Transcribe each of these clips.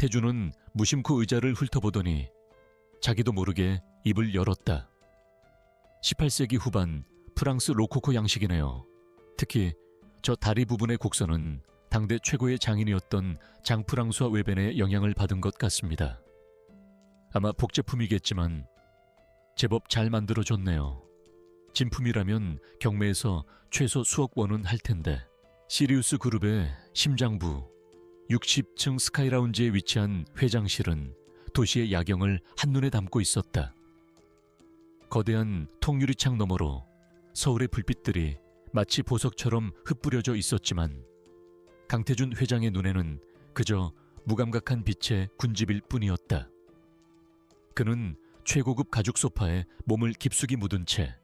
태주는 무심코 의자를 훑어보더니 자기도 모르게 입을 열었다. 18세기 후반 프랑스 로코코 양식이네요. 특히 저 다리 부분의 곡선은 당대 최고의 장인이었던 장프랑수와 웨벤의 영향을 받은 것 같습니다. 아마 복제품이겠지만 제법 잘 만들어졌네요. 진품이라면 경매에서 최소 수억 원은 할 텐데. 시리우스 그룹의 심장부 60층 스카이라운지에 위치한 회장실은 도시의 야경을 한눈에 담고 있었다. 거대한 통유리창 너머로 서울의 불빛들이 마치 보석처럼 흩뿌려져 있었지만 강태준 회장의 눈에는 그저 무감각한 빛의 군집일 뿐이었다. 그는 최고급 가죽 소파에 몸을 깊숙이 묻은 채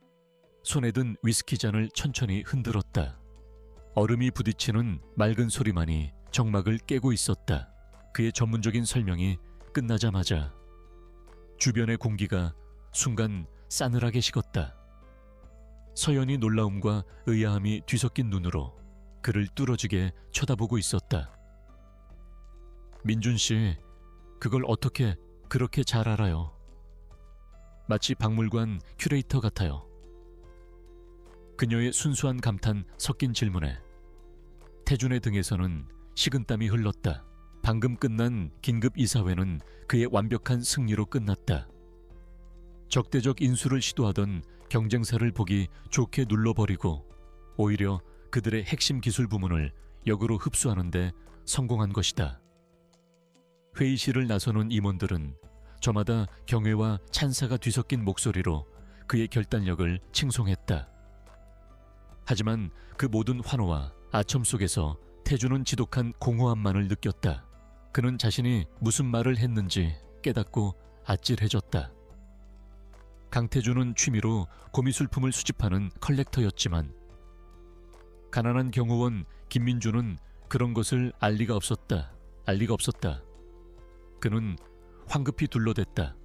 손에 든 위스키 잔을 천천히 흔들었다. 얼음이 부딪히는 맑은 소리만이 정막을 깨고 있었다. 그의 전문적인 설명이 끝나자마자 주변의 공기가 순간 싸늘하게 식었다. 서연이 놀라움과 의아함이 뒤섞인 눈으로 그를 뚫어지게 쳐다보고 있었다. 민준 씨, 그걸 어떻게 그렇게 잘 알아요? 마치 박물관 큐레이터 같아요. 그녀의 순수한 감탄 섞인 질문에 태준의 등에서는 식은땀이 흘렀다. 방금 끝난 긴급 이사회는 그의 완벽한 승리로 끝났다. 적대적 인수를 시도하던 경쟁사를 보기 좋게 눌러버리고 오히려 그들의 핵심 기술 부문을 역으로 흡수하는 데 성공한 것이다. 회의실을 나서는 임원들은 저마다 경외와 찬사가 뒤섞인 목소리로 그의 결단력을 칭송했다. 하지만 그 모든 환호와 아첨 속에서 태주는 지독한 공허함만을 느꼈다. 그는 자신이 무슨 말을 했는지 깨닫고 아찔해졌다. 강태주는 취미로 고미술품을 수집하는 컬렉터였지만 가난한 경호원 김민주는 그런 것을 알 리가 없었다. 그는 황급히 둘러댔다.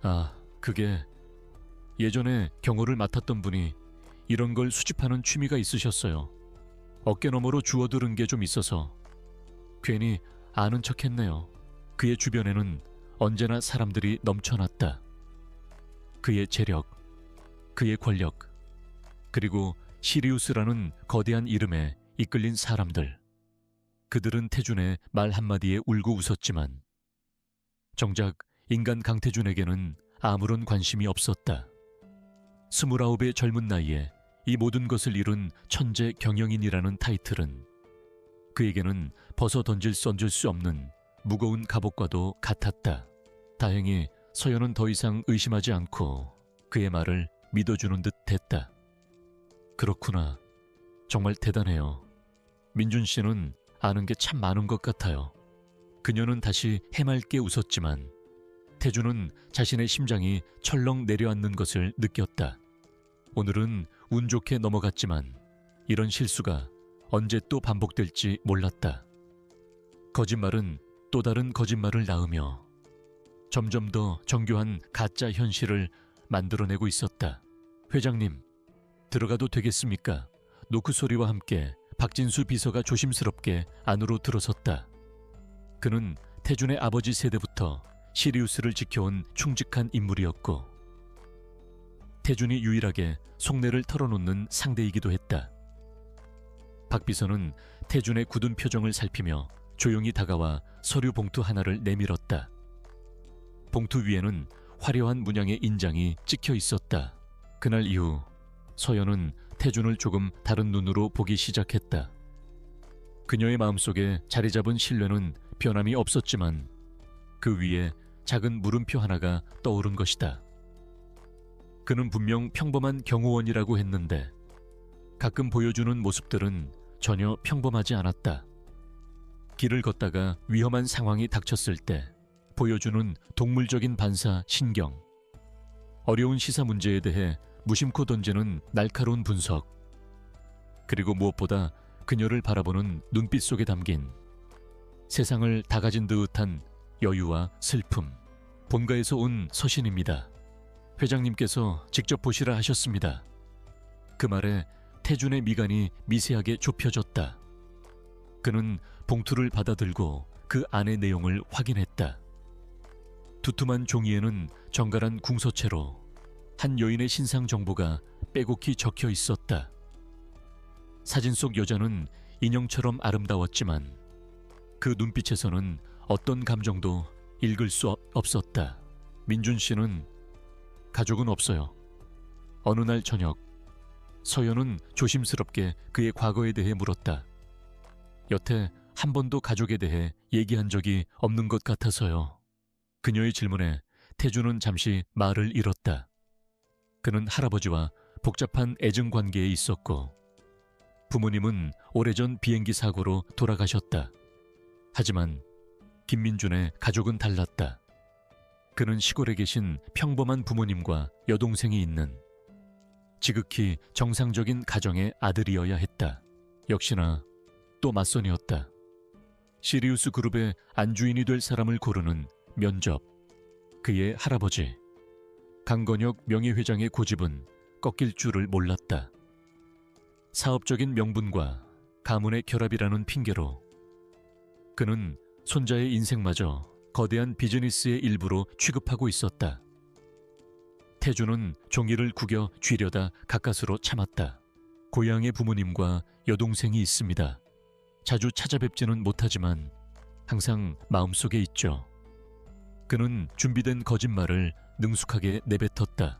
아, 그게 예전에 경호를 맡았던 분이 이런 걸 수집하는 취미가 있으셨어요. 어깨너머로 주워들은 게 좀 있어서 괜히 아는 척했네요. 그의 주변에는 언제나 사람들이 넘쳐났다. 그의 재력, 그의 권력, 그리고 시리우스라는 거대한 이름에 이끌린 사람들. 그들은 태준의 말 한마디에 울고 웃었지만 정작 인간 강태준에게는 아무런 관심이 없었다. 29의 젊은 나이에 이 모든 것을 이룬 천재 경영인이라는 타이틀은 그에게는 벗어 던질 수 없는 무거운 갑옷과도 같았다. 다행히 서연은 더 이상 의심하지 않고 그의 말을 믿어주는 듯 했다. 그렇구나. 정말 대단해요. 민준 씨는 아는 게 참 많은 것 같아요. 그녀는 다시 해맑게 웃었지만 태주는 자신의 심장이 철렁 내려앉는 것을 느꼈다. 오늘은 운 좋게 넘어갔지만 이런 실수가 언제 또 반복될지 몰랐다. 거짓말은 또 다른 거짓말을 낳으며 점점 더 정교한 가짜 현실을 만들어내고 있었다. 회장님, 들어가도 되겠습니까? 노크 소리와 함께 박진수 비서가 조심스럽게 안으로 들어섰다. 그는 태준의 아버지 세대부터 시리우스를 지켜온 충직한 인물이었고 태준이 유일하게 속내를 털어놓는 상대이기도 했다. 박 비서는 태준의 굳은 표정을 살피며 조용히 다가와 서류 봉투 하나를 내밀었다. 봉투 위에는 화려한 문양의 인장이 찍혀 있었다. 그날 이후 서연은 태준을 조금 다른 눈으로 보기 시작했다. 그녀의 마음속에 자리 잡은 신뢰는 변함이 없었지만 그 위에 작은 물음표 하나가 떠오른 것이다. 그는 분명 평범한 경호원이라고 했는데 가끔 보여주는 모습들은 전혀 평범하지 않았다. 길을 걷다가 위험한 상황이 닥쳤을 때 보여주는 동물적인 반사 신경, 어려운 시사 문제에 대해 무심코 던지는 날카로운 분석, 그리고 무엇보다 그녀를 바라보는 눈빛 속에 담긴 세상을 다 가진 듯한 여유와 슬픔. 본가에서 온 서신입니다. 회장님께서 직접 보시라 하셨습니다. 그 말에 태준의 미간이 미세하게 좁혀졌다. 그는 봉투를 받아들고 그 안의 내용을 확인했다. 두툼한 종이에는 정갈한 궁서체로 한 여인의 신상 정보가 빼곡히 적혀 있었다. 사진 속 여자는 인형처럼 아름다웠지만 그 눈빛에서는 어떤 감정도 읽을 수 없었다. 민준 씨는 가족은 없어요. 어느 날 저녁, 서연은 조심스럽게 그의 과거에 대해 물었다. 여태 한 번도 가족에 대해 얘기한 적이 없는 것 같아서요. 그녀의 질문에 태주는 잠시 말을 잃었다. 그는 할아버지와 복잡한 애증 관계에 있었고 부모님은 오래전 비행기 사고로 돌아가셨다. 하지만 김민준의 가족은 달랐다. 그는 시골에 계신 평범한 부모님과 여동생이 있는 지극히 정상적인 가정의 아들이어야 했다. 역시나 또 맞선이었다. 시리우스 그룹의 안주인이 될 사람을 고르는 면접. 그의 할아버지 강건혁 명예회장의 고집은 꺾일 줄을 몰랐다. 사업적인 명분과 가문의 결합이라는 핑계로 그는 손자의 인생마저 거대한 비즈니스의 일부로 취급하고 있었다. 태주는 종이를 구겨 쥐려다 가까스로 참았다. 고향의 부모님과 여동생이 있습니다. 자주 찾아뵙지는 못하지만 항상 마음속에 있죠. 그는 준비된 거짓말을 능숙하게 내뱉었다.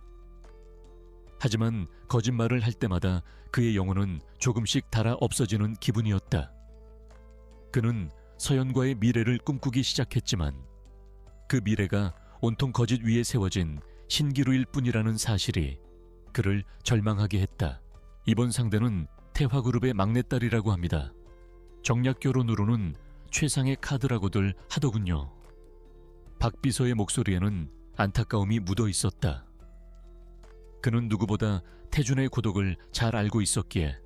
하지만 거짓말을 할 때마다 그의 영혼은 조금씩 닳아 없어지는 기분이었다. 그는 서연과의 미래를 꿈꾸기 시작했지만 그 미래가 온통 거짓 위에 세워진 신기루일 뿐이라는 사실이 그를 절망하게 했다. 이번 상대는 태화그룹의 막내딸이라고 합니다. 정략 결혼으로는 최상의 카드라고들 하더군요. 박 비서의 목소리에는 안타까움이 묻어 있었다. 그는 누구보다 태준의 고독을 잘 알고 있었기에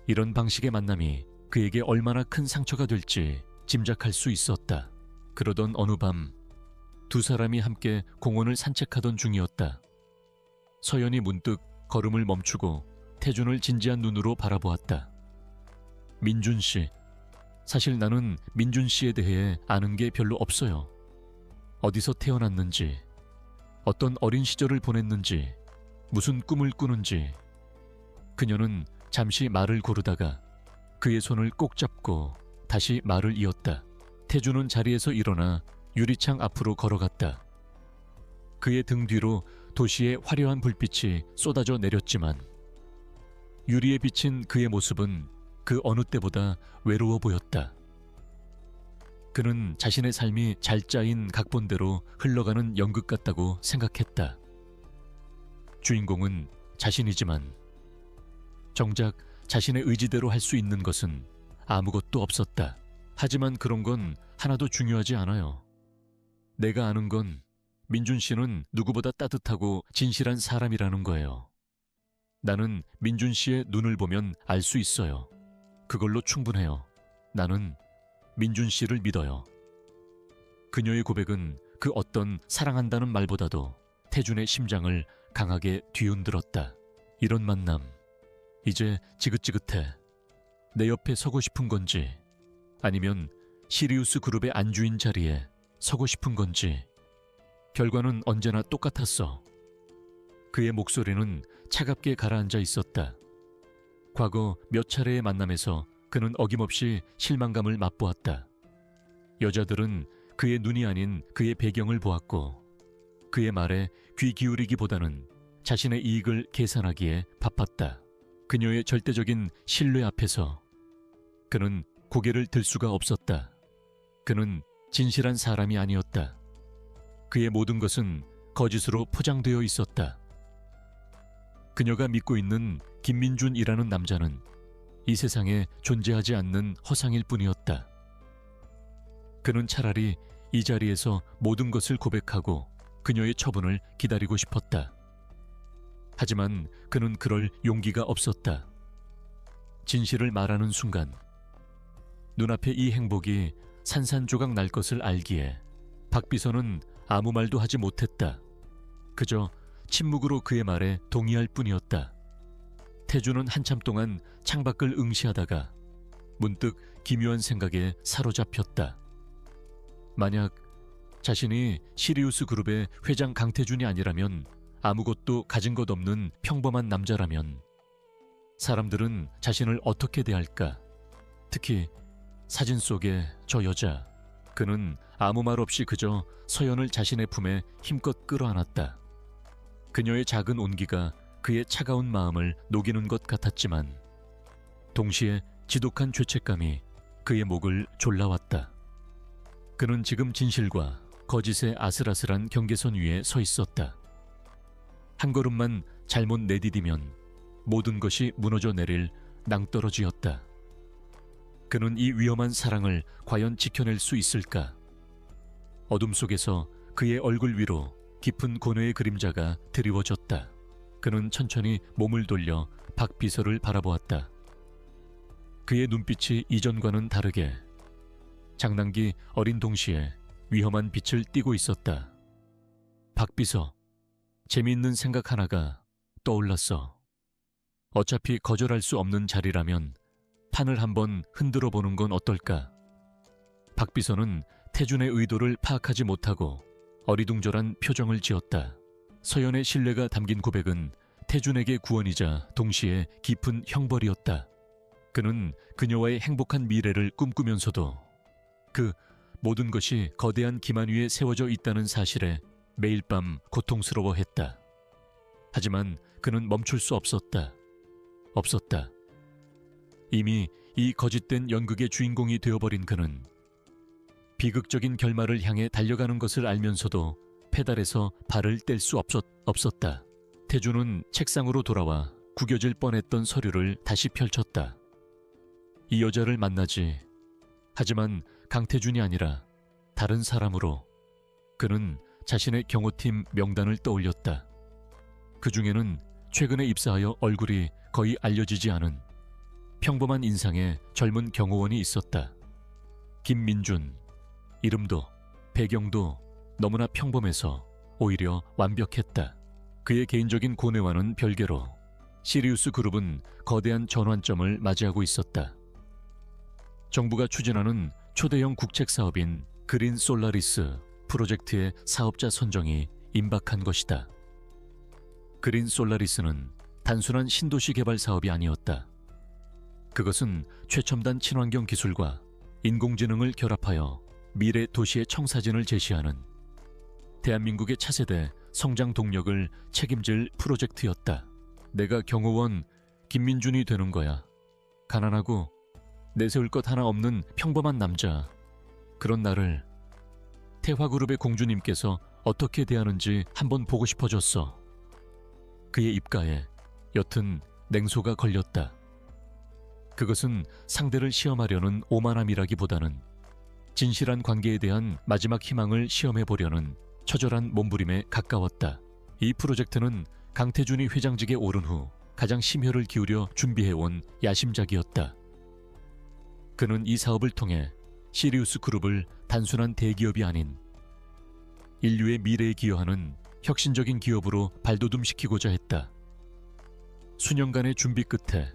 이런 방식의 만남이 그에게 얼마나 큰 상처가 될지 짐작할 수 있었다. 그러던 어느 밤 두 사람이 함께 공원을 산책하던 중이었다. 서연이 문득 걸음을 멈추고 태준을 진지한 눈으로 바라보았다. 민준 씨, 사실 나는 민준 씨에 대해 아는 게 별로 없어요. 어디서 태어났는지, 어떤 어린 시절을 보냈는지, 무슨 꿈을 꾸는지. 그녀는 잠시 말을 고르다가 그의 손을 꼭 잡고 다시 말을 이었다. 태주는 자리에서 일어나 유리창 앞으로 걸어갔다. 그의 등 뒤로 도시의 화려한 불빛이 쏟아져 내렸지만 유리에 비친 그의 모습은 그 어느 때보다 외로워 보였다. 그는 자신의 삶이 잘 짜인 각본대로 흘러가는 연극 같다고 생각했다. 주인공은 자신이지만 정작 자신의 의지대로 할 수 있는 것은 아무것도 없었다. 하지만 그런 건 하나도 중요하지 않아요. 내가 아는 건 민준 씨는 누구보다 따뜻하고 진실한 사람이라는 거예요. 나는 민준 씨의 눈을 보면 알 수 있어요. 그걸로 충분해요. 나는 민준 씨를 믿어요. 그녀의 고백은 그 어떤 사랑한다는 말보다도 태준의 심장을 강하게 뒤흔들었다. 이런 만남, 이제 지긋지긋해. 내 옆에 서고 싶은 건지 아니면 시리우스 그룹의 안주인 자리에 서고 싶은 건지 결과는 언제나 똑같았어. 그의 목소리는 차갑게 가라앉아 있었다. 과거 몇 차례의 만남에서 그는 어김없이 실망감을 맛보았다. 여자들은 그의 눈이 아닌 그의 배경을 보았고 그의 말에 귀 기울이기보다는 자신의 이익을 계산하기에 바빴다. 그녀의 절대적인 신뢰 앞에서 그는 고개를 들 수가 없었다. 그는 진실한 사람이 아니었다. 그의 모든 것은 거짓으로 포장되어 있었다. 그녀가 믿고 있는 김민준이라는 남자는 이 세상에 존재하지 않는 허상일 뿐이었다. 그는 차라리 이 자리에서 모든 것을 고백하고 그녀의 처분을 기다리고 싶었다. 하지만 그는 그럴 용기가 없었다. 진실을 말하는 순간 눈앞에 이 행복이 산산조각 날 것을 알기에 박 비서는 아무 말도 하지 못했다. 그저 침묵으로 그의 말에 동의할 뿐이었다. 태주는 한참 동안 창밖을 응시하다가 문득 기묘한 생각에 사로잡혔다. 만약 자신이 시리우스 그룹의 회장 강태준이 아니라면, 아무것도 가진 것 없는 평범한 남자라면 사람들은 자신을 어떻게 대할까? 특히 사진 속의 저 여자, 그는 아무 말 없이 그저 서연을 자신의 품에 힘껏 끌어안았다. 그녀의 작은 온기가 그의 차가운 마음을 녹이는 것 같았지만 동시에 지독한 죄책감이 그의 목을 졸라왔다. 그는 지금 진실과 거짓의 아슬아슬한 경계선 위에 서 있었다. 한 걸음만 잘못 내디디면 모든 것이 무너져 내릴 낭떠러지였다. 그는 이 위험한 사랑을 과연 지켜낼 수 있을까? 어둠 속에서 그의 얼굴 위로 깊은 고뇌의 그림자가 드리워졌다. 그는 천천히 몸을 돌려 박 비서를 바라보았다. 그의 눈빛이 이전과는 다르게 장난기 어린 동시에 위험한 빛을 띠고 있었다. 박 비서, 재미있는 생각 하나가 떠올랐어. 어차피 거절할 수 없는 자리라면 판을 한번 흔들어 보는 건 어떨까? 박 비서는 태준의 의도를 파악하지 못하고 어리둥절한 표정을 지었다. 서연의 신뢰가 담긴 고백은 태준에게 구원이자 동시에 깊은 형벌이었다. 그는 그녀와의 행복한 미래를 꿈꾸면서도 그 모든 것이 거대한 기만 위에 세워져 있다는 사실에 매일 밤 고통스러워했다. 하지만 그는 멈출 수 없었다. 이미 이 거짓된 연극의 주인공이 되어버린 그는 비극적인 결말을 향해 달려가는 것을 알면서도 페달에서 발을 뗄 수 없었다. 태준은 책상으로 돌아와 구겨질 뻔했던 서류를 다시 펼쳤다. 이 여자를 만나지. 하지만 강태준이 아니라 다른 사람으로. 그는 자신의 경호팀 명단을 떠올렸다. 그 중에는 최근에 입사하여 얼굴이 거의 알려지지 않은 평범한 인상의 젊은 경호원이 있었다. 김민준. 이름도 배경도 너무나 평범해서 오히려 완벽했다. 그의 개인적인 고뇌와는 별개로 시리우스 그룹은 거대한 전환점을 맞이하고 있었다. 정부가 추진하는 초대형 국책 사업인 그린 솔라리스 프로젝트의 사업자 선정이 임박한 것이다. 그린 솔라리스는 단순한 신도시 개발 사업이 아니었다. 그것은 최첨단 친환경 기술과 인공지능을 결합하여 미래 도시의 청사진을 제시하는 대한민국의 차세대 성장 동력을 책임질 프로젝트였다. 내가 경호원 김민준이 되는 거야. 가난하고 내세울 것 하나 없는 평범한 남자. 그런 나를 태화그룹의 공주님께서 어떻게 대하는지 한번 보고 싶어졌어. 그의 입가에 옅은 냉소가 걸렸다. 그것은 상대를 시험하려는 오만함이라기보다는 진실한 관계에 대한 마지막 희망을 시험해보려는 처절한 몸부림에 가까웠다. 이 프로젝트는 강태준이 회장직에 오른 후 가장 심혈을 기울여 준비해온 야심작이었다. 그는 이 사업을 통해 시리우스 그룹을 단순한 대기업이 아닌 인류의 미래에 기여하는 혁신적인 기업으로 발돋움시키고자 했다. 수년간의 준비 끝에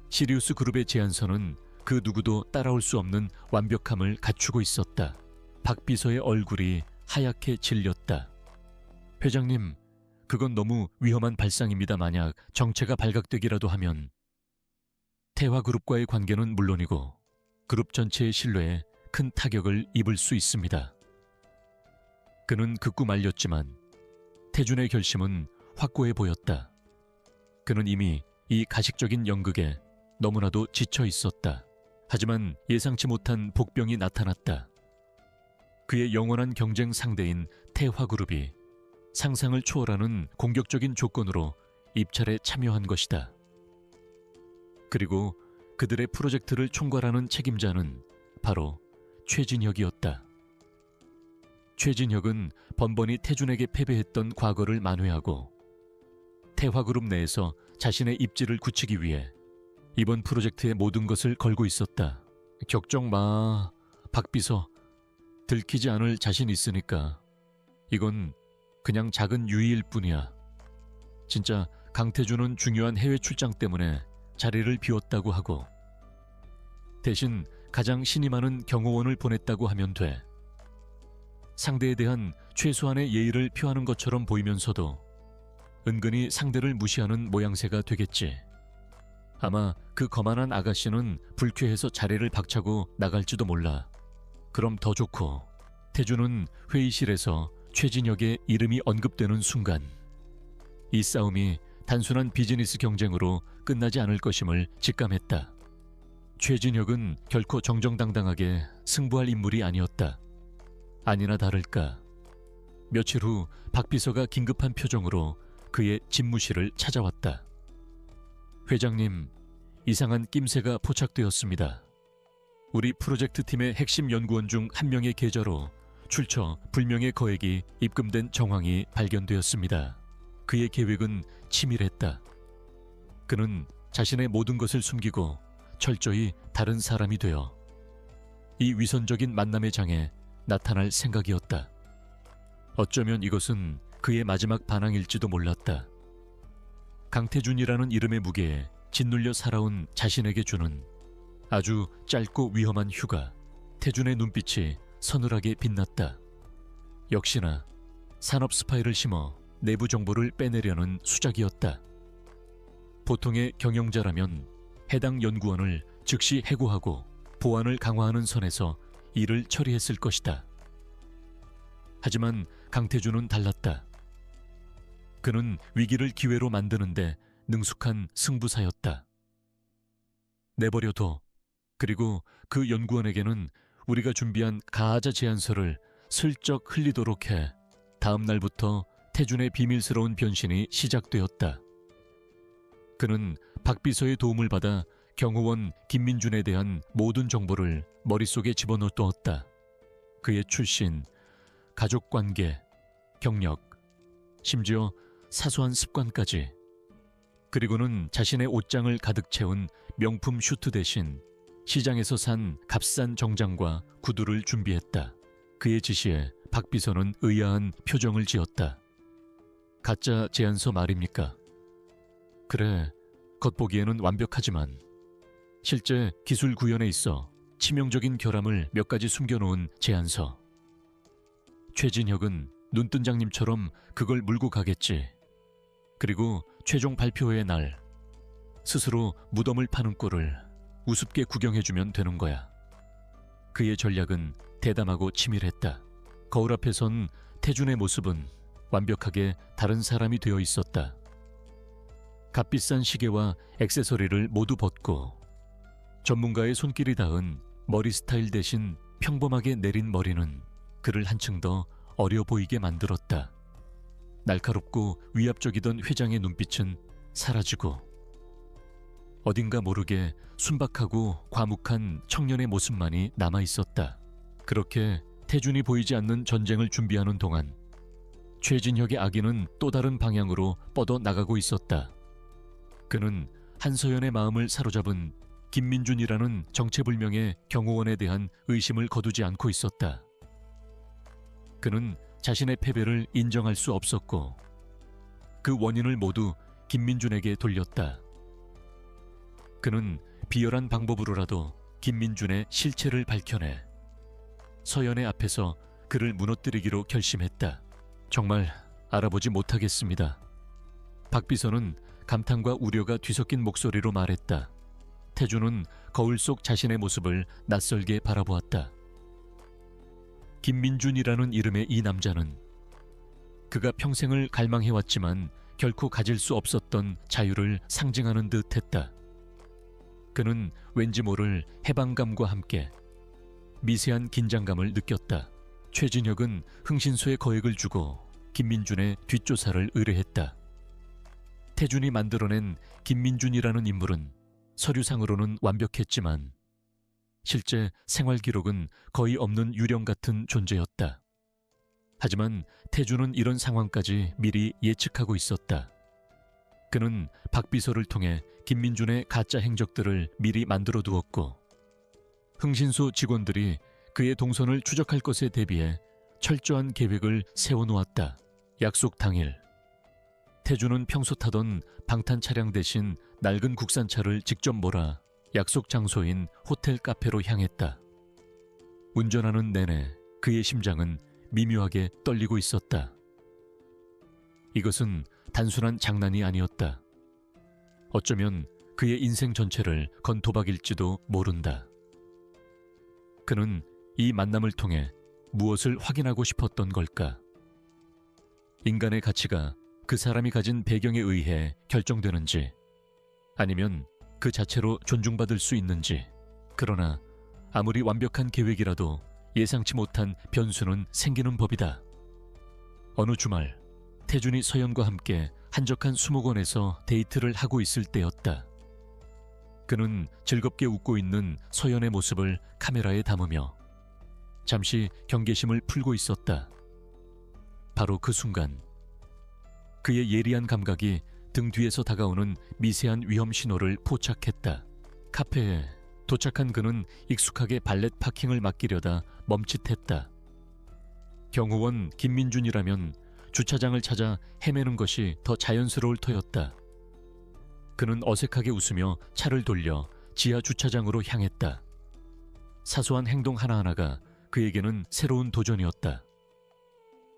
시리우스 그룹의 제안서는 그 누구도 따라올 수 없는 완벽함을 갖추고 있었다. 박 비서의 얼굴이 하얗게 질렸다. 회장님, 그건 너무 위험한 발상입니다. 만약 정체가 발각되기라도 하면 태화그룹과의 관계는 물론이고 그룹 전체의 신뢰에 큰 타격을 입을 수 있습니다. 그는 극구 말렸지만 태준의 결심은 확고해 보였다. 그는 이미 이 가식적인 연극에 너무나도 지쳐 있었다. 하지만 예상치 못한 복병이 나타났다. 그의 영원한 경쟁 상대인 태화그룹이 상상을 초월하는 공격적인 조건으로 입찰에 참여한 것이다. 그리고 그들의 프로젝트를 총괄하는 책임자는 바로 최진혁이었다. 최진혁은 번번이 태준에게 패배했던 과거를 만회하고 태화그룹 내에서 자신의 입지를 굳히기 위해 이번 프로젝트의 모든 것을 걸고 있었다. 걱정 마, 박 비서. 들키지 않을 자신 있으니까. 이건 그냥 작은 유의일 뿐이야. 진짜 강태준은 중요한 해외 출장 때문에 자리를 비웠다고 하고 대신 가장 신이 많은 경호원을 보냈다고 하면 돼. 상대에 대한 최소한의 예의를 표하는 것처럼 보이면서도 은근히 상대를 무시하는 모양새가 되겠지. 아마 그 거만한 아가씨는 불쾌해서 자리를 박차고 나갈지도 몰라. 그럼 더 좋고, 태주는 회의실에서 최진혁의 이름이 언급되는 순간 이 싸움이 단순한 비즈니스 경쟁으로 끝나지 않을 것임을 직감했다. 최진혁은 결코 정정당당하게 승부할 인물이 아니었다. 아니나 다를까 며칠 후 박 비서가 긴급한 표정으로 그의 집무실을 찾아왔다. 회장님, 이상한 낌새가 포착되었습니다. 우리 프로젝트 팀의 핵심 연구원 중 한 명의 계좌로 출처 불명의 거액이 입금된 정황이 발견되었습니다. 그의 계획은 치밀했다. 그는 자신의 모든 것을 숨기고 철저히 다른 사람이 되어 이 위선적인 만남의 장에 나타날 생각이었다. 어쩌면 이것은 그의 마지막 반항일지도 몰랐다. 강태준이라는 이름의 무게에 짓눌려 살아온 자신에게 주는 아주 짧고 위험한 휴가. 태준의 눈빛이 서늘하게 빛났다. 역시나 산업 스파이를 심어 내부 정보를 빼내려는 수작이었다. 보통의 경영자라면 해당 연구원을 즉시 해고하고 보안을 강화하는 선에서 일을 처리했을 것이다. 하지만 강태준은 달랐다. 그는 위기를 기회로 만드는데 능숙한 승부사였다. 내버려둬. 그리고 그 연구원에게는 우리가 준비한 가하자 제안서를 슬쩍 흘리도록 해. 다음 날부터 태준의 비밀스러운 변신이 시작되었다. 그는 박 비서의 도움을 받아 경호원 김민준에 대한 모든 정보를 머릿속에 집어넣었다. 그의 출신, 가족관계, 경력, 심지어 사소한 습관까지. 그리고는 자신의 옷장을 가득 채운 명품 슈트 대신 시장에서 산 값싼 정장과 구두를 준비했다. 그의 지시에 박 비서는 의아한 표정을 지었다. 가짜 제안서 말입니까? 그래, 겉보기에는 완벽하지만 실제 기술 구현에 있어 치명적인 결함을 몇 가지 숨겨놓은 제안서. 최진혁은 눈뜬장님처럼 그걸 물고 가겠지. 그리고 최종 발표회의 날 스스로 무덤을 파는 꼴을 우습게 구경해주면 되는 거야. 그의 전략은 대담하고 치밀했다. 거울 앞에 선 태준의 모습은 완벽하게 다른 사람이 되어 있었다. 값비싼 시계와 액세서리를 모두 벗고 전문가의 손길이 닿은 머리 스타일 대신 평범하게 내린 머리는 그를 한층 더 어려 보이게 만들었다. 날카롭고 위압적이던 회장의 눈빛은 사라지고 어딘가 모르게 순박하고 과묵한 청년의 모습만이 남아있었다. 그렇게 태준이 보이지 않는 전쟁을 준비하는 동안 최진혁의 아기는 또 다른 방향으로 뻗어 나가고 있었다. 그는 한서연의 마음을 사로잡은 김민준이라는 정체불명의 경호원에 대한 의심을 거두지 않고 있었다. 그는 자신의 패배를 인정할 수 없었고 그 원인을 모두 김민준에게 돌렸다. 그는 비열한 방법으로라도 김민준의 실체를 밝혀내 서연의 앞에서 그를 무너뜨리기로 결심했다. 정말 알아보지 못하겠습니다. 박 비서는 감탄과 우려가 뒤섞인 목소리로 말했다. 태준은 거울 속 자신의 모습을 낯설게 바라보았다. 김민준이라는 이름의 이 남자는 그가 평생을 갈망해왔지만 결코 가질 수 없었던 자유를 상징하는 듯 했다. 그는 왠지 모를 해방감과 함께 미세한 긴장감을 느꼈다. 최진혁은 흥신소에 거액을 주고 김민준의 뒷조사를 의뢰했다. 태준이 만들어낸 김민준이라는 인물은 서류상으로는 완벽했지만 실제 생활 기록은 거의 없는 유령 같은 존재였다. 하지만 태준은 이런 상황까지 미리 예측하고 있었다. 그는 박 비서를 통해 김민준의 가짜 행적들을 미리 만들어 두었고 흥신소 직원들이 그의 동선을 추적할 것에 대비해 철저한 계획을 세워놓았다. 약속 당일 태준은 평소 타던 방탄 차량 대신 낡은 국산차를 직접 몰아 약속 장소인 호텔 카페로 향했다. 운전하는 내내 그의 심장은 미묘하게 떨리고 있었다. 이것은 단순한 장난이 아니었다. 어쩌면 그의 인생 전체를 건 도박일지도 모른다. 그는 이 만남을 통해 무엇을 확인하고 싶었던 걸까? 인간의 가치가 그 사람이 가진 배경에 의해 결정되는지, 아니면 그 자체로 존중받을 수 있는지. 그러나 아무리 완벽한 계획이라도 예상치 못한 변수는 생기는 법이다. 어느 주말, 태준이 서연과 함께 한적한 수목원에서 데이트를 하고 있을 때였다. 그는 즐겁게 웃고 있는 서연의 모습을 카메라에 담으며 잠시 경계심을 풀고 있었다. 바로 그 순간, 그의 예리한 감각이 등 뒤에서 다가오는 미세한 위험 신호를 포착했다. 카페에 도착한 그는 익숙하게 발렛 파킹을 맡기려다 멈칫했다. 경호원 김민준이라면 주차장을 찾아 헤매는 것이 더 자연스러울 터였다. 그는 어색하게 웃으며 차를 돌려 지하 주차장으로 향했다. 사소한 행동 하나하나가 그에게는 새로운 도전이었다.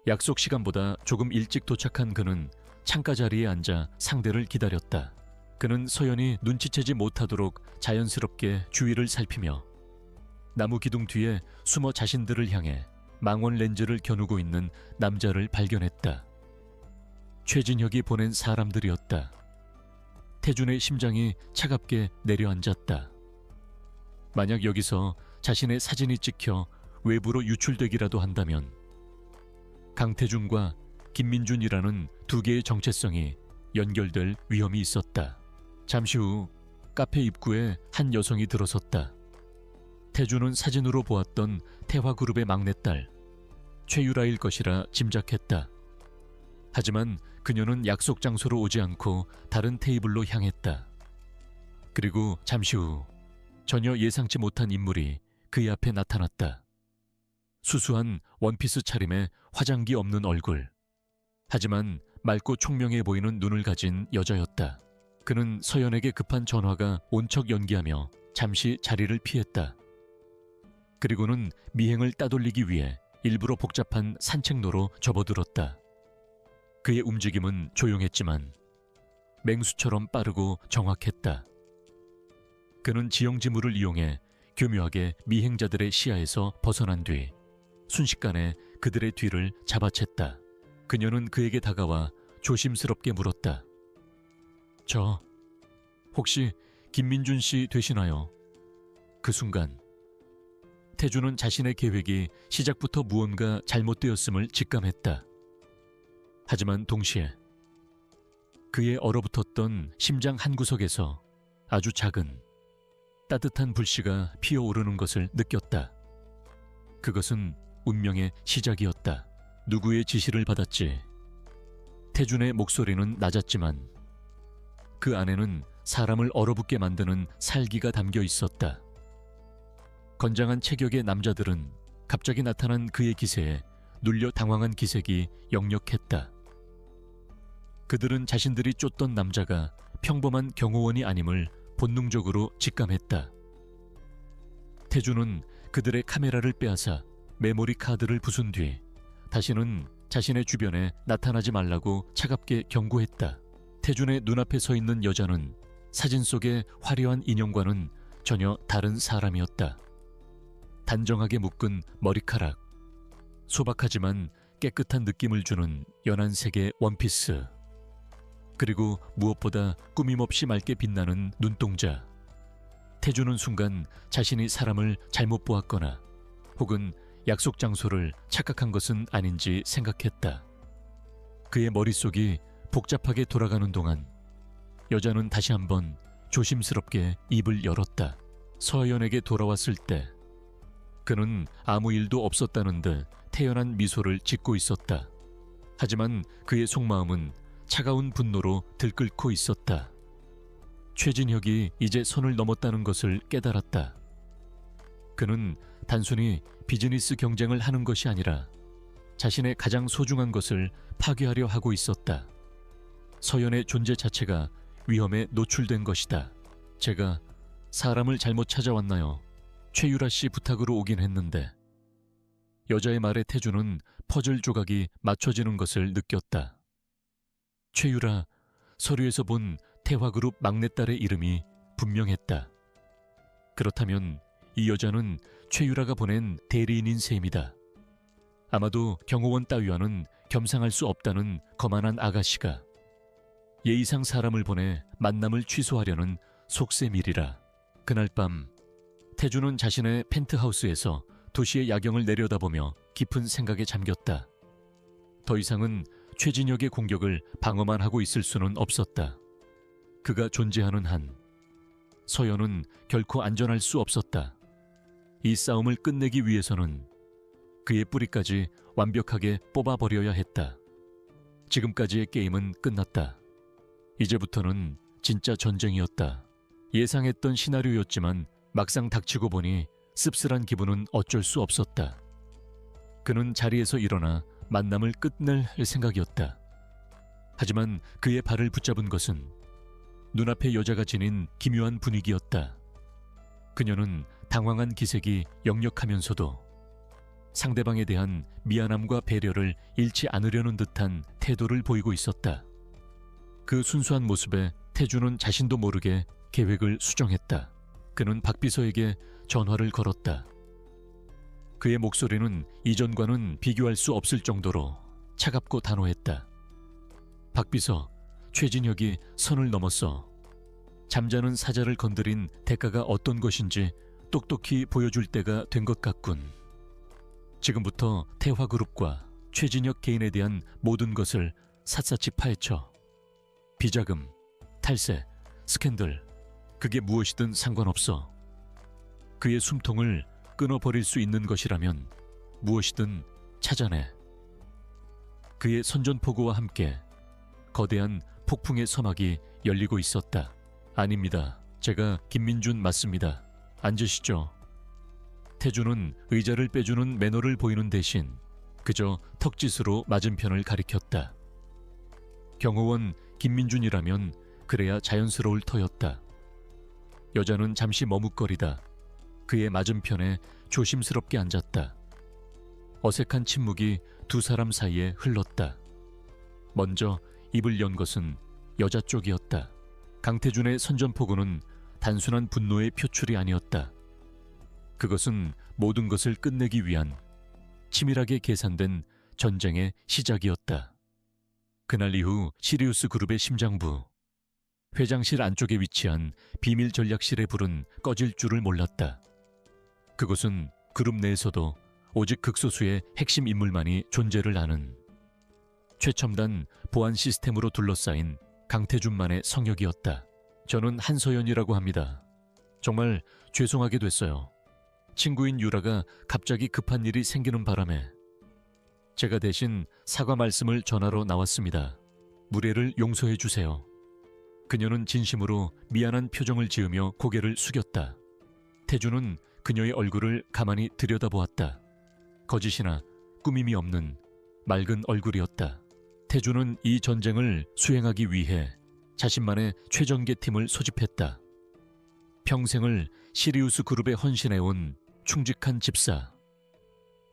약속 시간보다 조금 일찍 도착한 그는 창가 자리에 앉아 상대를 기다렸다. 그는 서연이 눈치채지 못하도록 자연스럽게 주위를 살피며 나무 기둥 뒤에 숨어 자신들을 향해 망원 렌즈를 겨누고 있는 남자를 발견했다. 최진혁이 보낸 사람들이었다. 태준의 심장이 차갑게 내려앉았다. 만약 여기서 자신의 사진이 찍혀 외부로 유출되기라도 한다면 강태준과 김민준이라는 두 개의 정체성이 연결될 위험이 있었다. 잠시 후 카페 입구에 한 여성이 들어섰다. 태준은 사진으로 보았던 태화그룹의 막내딸 최유라일 것이라 짐작했다. 하지만 그녀는 약속 장소로 오지 않고 다른 테이블로 향했다. 그리고 잠시 후 전혀 예상치 못한 인물이 그의 앞에 나타났다. 수수한 원피스 차림에 화장기 없는 얼굴, 하지만 맑고 총명해 보이는 눈을 가진 여자였다. 그는 서연에게 급한 전화가 온 척 연기하며 잠시 자리를 피했다. 그리고는 미행을 따돌리기 위해 일부러 복잡한 산책로로 접어들었다. 그의 움직임은 조용했지만 맹수처럼 빠르고 정확했다. 그는 지형지물을 이용해 교묘하게 미행자들의 시야에서 벗어난 뒤 순식간에 그들의 뒤를 잡아챘다. 그녀는 그에게 다가와 조심스럽게 물었다. 저 혹시 김민준 씨 되시나요? 그 순간 태준은 자신의 계획이 시작부터 무언가 잘못되었음을 직감했다. 하지만 동시에 그의 얼어붙었던 심장 한구석에서 아주 작은 따뜻한 불씨가 피어오르는 것을 느꼈다. 그것은 운명의 시작이었다. 누구의 지시를 받았지? 태준의 목소리는 낮았지만 그 안에는 사람을 얼어붙게 만드는 살기가 담겨 있었다. 건장한 체격의 남자들은 갑자기 나타난 그의 기세에 눌려 당황한 기색이 역력했다. 그들은 자신들이 쫓던 남자가 평범한 경호원이 아님을 본능적으로 직감했다. 태준은 그들의 카메라를 빼앗아 메모리 카드를 부순 뒤 다시는 자신의 주변에 나타나지 말라고 차갑게 경고했다. 태준의 눈앞에 서 있는 여자는 사진 속의 화려한 인형과는 전혀 다른 사람이었다. 단정하게 묶은 머리카락, 소박하지만 깨끗한 느낌을 주는 연한색의 원피스, 그리고 무엇보다 꾸밈없이 맑게 빛나는 눈동자. 태준은 순간 자신이 사람을 잘못 보았거나 혹은 약속 장소를 착각한 것은 아닌지 생각했다. 그의 머릿속이 복잡하게 돌아가는 동안 여자는 다시 한번 조심스럽게 입을 열었다. 서연에게 돌아왔을 때 그는 아무 일도 없었다는 듯 태연한 미소를 짓고 있었다. 하지만 그의 속마음은 차가운 분노로 들끓고 있었다. 최진혁이 이제 선을 넘었다는 것을 깨달았다. 그는 단순히 비즈니스 경쟁을 하는 것이 아니라 자신의 가장 소중한 것을 파괴하려 하고 있었다. 서연의 존재 자체가 위험에 노출된 것이다. 제가 사람을 잘못 찾아왔나요? 최유라 씨 부탁으로 오긴 했는데. 여자의 말에 태주는 퍼즐 조각이 맞춰지는 것을 느꼈다. 최유라, 서류에서 본 태화그룹 막내딸의 이름이 분명했다. 그렇다면 이 여자는 최유라가 보낸 대리인인 셈이다. 아마도 경호원 따위와는 겸상할 수 없다는 거만한 아가씨가 예의상 사람을 보내 만남을 취소하려는 속셈일이라. 그날 밤 태주는 자신의 펜트하우스에서 도시의 야경을 내려다보며 깊은 생각에 잠겼다. 더 이상은 최진혁의 공격을 방어만 하고 있을 수는 없었다. 그가 존재하는 한 서연은 결코 안전할 수 없었다. 이 싸움을 끝내기 위해서는 그의 뿌리까지 완벽하게 뽑아버려야 했다. 지금까지의 게임은 끝났다. 이제부터는 진짜 전쟁이었다. 예상했던 시나리오였지만 막상 닥치고 보니 씁쓸한 기분은 어쩔 수 없었다. 그는 자리에서 일어나 만남을 끝낼 생각이었다. 하지만 그의 발을 붙잡은 것은 눈앞의 여자가 지닌 기묘한 분위기였다. 그녀는 당황한 기색이 역력하면서도 상대방에 대한 미안함과 배려를 잃지 않으려는 듯한 태도를 보이고 있었다. 그 순수한 모습에 태주는 자신도 모르게 계획을 수정했다. 그는 박비서에게 전화를 걸었다. 그의 목소리는 이전과는 비교할 수 없을 정도로 차갑고 단호했다. 박비서, 최진혁이 선을 넘었어. 잠자는 사자를 건드린 대가가 어떤 것인지 똑똑히 보여줄 때가 된 것 같군. 지금부터 태화그룹과 최진혁 개인에 대한 모든 것을 샅샅이 파헤쳐. 비자금, 탈세, 스캔들, 그게 무엇이든 상관없어. 그의 숨통을 끊어버릴 수 있는 것이라면 무엇이든 찾아내. 그의 선전포고와 함께 거대한 폭풍의 서막이 열리고 있었다. 아닙니다. 제가 김민준 맞습니다. 앉으시죠. 태주는 의자를 빼주는 매너를 보이는 대신 그저 턱짓으로 맞은편을 가리켰다. 경호원 김민준이라면 그래야 자연스러울 터였다. 여자는 잠시 머뭇거리다 그의 맞은편에 조심스럽게 앉았다. 어색한 침묵이 두 사람 사이에 흘렀다. 먼저 입을 연 것은 여자 쪽이었다. 강태준의 선전포고는 단순한 분노의 표출이 아니었다. 그것은 모든 것을 끝내기 위한 치밀하게 계산된 전쟁의 시작이었다. 그날 이후 시리우스 그룹의 심장부, 회장실 안쪽에 위치한 비밀 전략실의 불은 꺼질 줄을 몰랐다. 그곳은 그룹 내에서도 오직 극소수의 핵심 인물만이 존재를 아는 최첨단 보안 시스템으로 둘러싸인 강태준만의 성역이었다. 저는 한서연이라고 합니다. 정말 죄송하게 됐어요. 친구인 유라가 갑자기 급한 일이 생기는 바람에 제가 대신 사과 말씀을 전하러 나왔습니다. 무례를 용서해 주세요. 그녀는 진심으로 미안한 표정을 지으며 고개를 숙였다. 태주는 그녀의 얼굴을 가만히 들여다보았다. 거짓이나 꾸밈이 없는 맑은 얼굴이었다. 태주는 이 전쟁을 수행하기 위해 자신만의 최전계팀을 소집했다. 평생을 시리우스 그룹에 헌신해온 충직한 집사,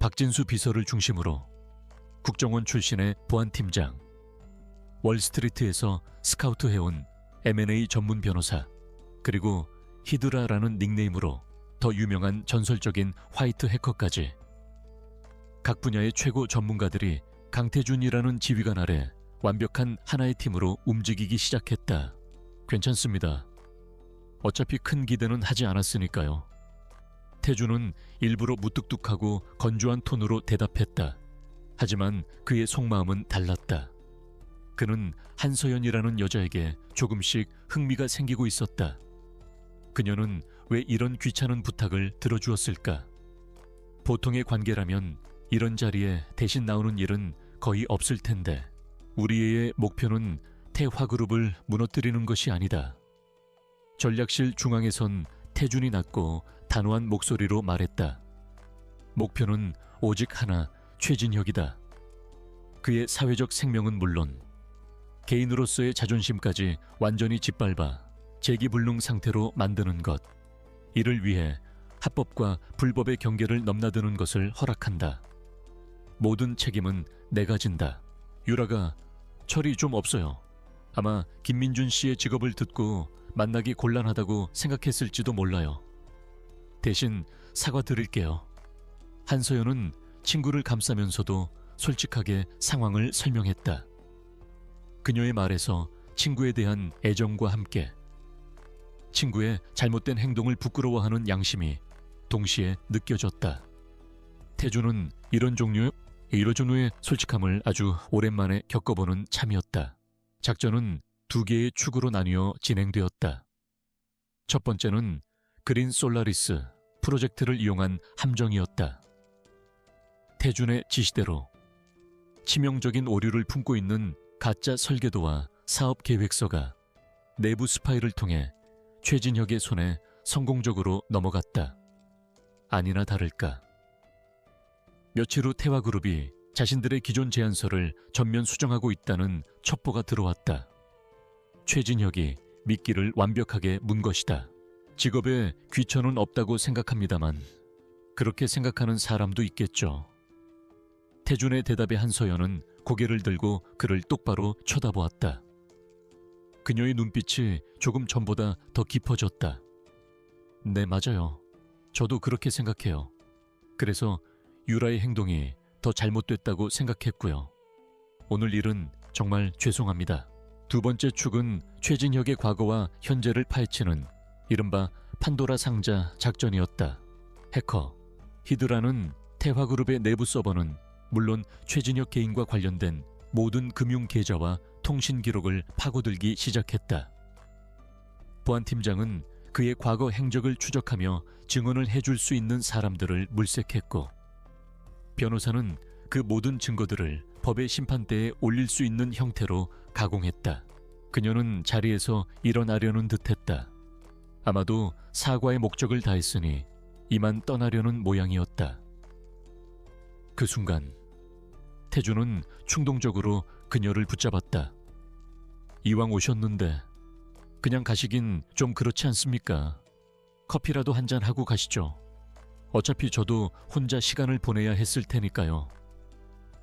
박진수 비서를 중심으로 국정원 출신의 보안팀장, 월스트리트에서 스카우트해온 M&A 전문 변호사, 그리고 히드라라는 닉네임으로 더 유명한 전설적인 화이트 해커까지 각 분야의 최고 전문가들이 강태준이라는 지휘관 아래 완벽한 하나의 팀으로 움직이기 시작했다. 괜찮습니다. 어차피 큰 기대는 하지 않았으니까요. 태준은 일부러 무뚝뚝하고 건조한 톤으로 대답했다. 하지만 그의 속마음은 달랐다. 그는 한서연이라는 여자에게 조금씩 흥미가 생기고 있었다. 그녀는 왜 이런 귀찮은 부탁을 들어주었을까? 보통의 관계라면 이런 자리에 대신 나오는 일은 거의 없을 텐데 우리의 목표는 태화그룹을 무너뜨리는 것이 아니다. 전략실 중앙에선 태준이 낮고 단호한 목소리로 말했다. 목표는 오직 하나, 최진혁이다. 그의 사회적 생명은 물론 개인으로서의 자존심까지 완전히 짓밟아 재기불능 상태로 만드는 것. 이를 위해 합법과 불법의 경계를 넘나드는 것을 허락한다. 모든 책임은 내가 진다. 유라가 철이 좀 없어요. 아마 김민준 씨의 직업을 듣고 만나기 곤란하다고 생각했을지도 몰라요. 대신 사과드릴게요. 한서연은 친구를 감싸면서도 솔직하게 상황을 설명했다. 그녀의 말에서 친구에 대한 애정과 함께 친구의 잘못된 행동을 부끄러워하는 양심이 동시에 느껴졌다. 태주는 이런 종류의 솔직함을 아주 오랜만에 겪어보는 참이었다. 작전은 두 개의 축으로 나뉘어 진행되었다. 첫 번째는 그린 솔라리스 프로젝트를 이용한 함정이었다. 태준의 지시대로 치명적인 오류를 품고 있는 가짜 설계도와 사업 계획서가 내부 스파이를 통해 최진혁의 손에 성공적으로 넘어갔다. 아니나 다를까. 며칠 후 태화그룹이 자신들의 기존 제안서를 전면 수정하고 있다는 첩보가 들어왔다. 최진혁이 미끼를 완벽하게 문 것이다. 직업에 귀천은 없다고 생각합니다만 그렇게 생각하는 사람도 있겠죠. 태준의 대답에 한서연은 고개를 들고 그를 똑바로 쳐다보았다. 그녀의 눈빛이 조금 전보다 더 깊어졌다. 네, 맞아요. 저도 그렇게 생각해요. 그래서 유라의 행동이 더 잘못됐다고 생각했고요. 오늘 일은 정말 죄송합니다. 두 번째 축은 최진혁의 과거와 현재를 파헤치는 이른바 판도라 상자 작전이었다. 해커 히드라는 태화그룹의 내부 서버는 물론 최진혁 개인과 관련된 모든 금융 계좌와 통신 기록을 파고들기 시작했다. 보안팀장은 그의 과거 행적을 추적하며 증언을 해줄 수 있는 사람들을 물색했고, 변호사는 그 모든 증거들을 법의 심판대에 올릴 수 있는 형태로 가공했다. 그녀는 자리에서 일어나려는 듯했다. 아마도 사과의 목적을 다했으니 이만 떠나려는 모양이었다. 그 순간 태주는 충동적으로 그녀를 붙잡았다. 이왕 오셨는데 그냥 가시긴 좀 그렇지 않습니까? 커피라도 한잔 하고 가시죠. 어차피 저도 혼자 시간을 보내야 했을 테니까요.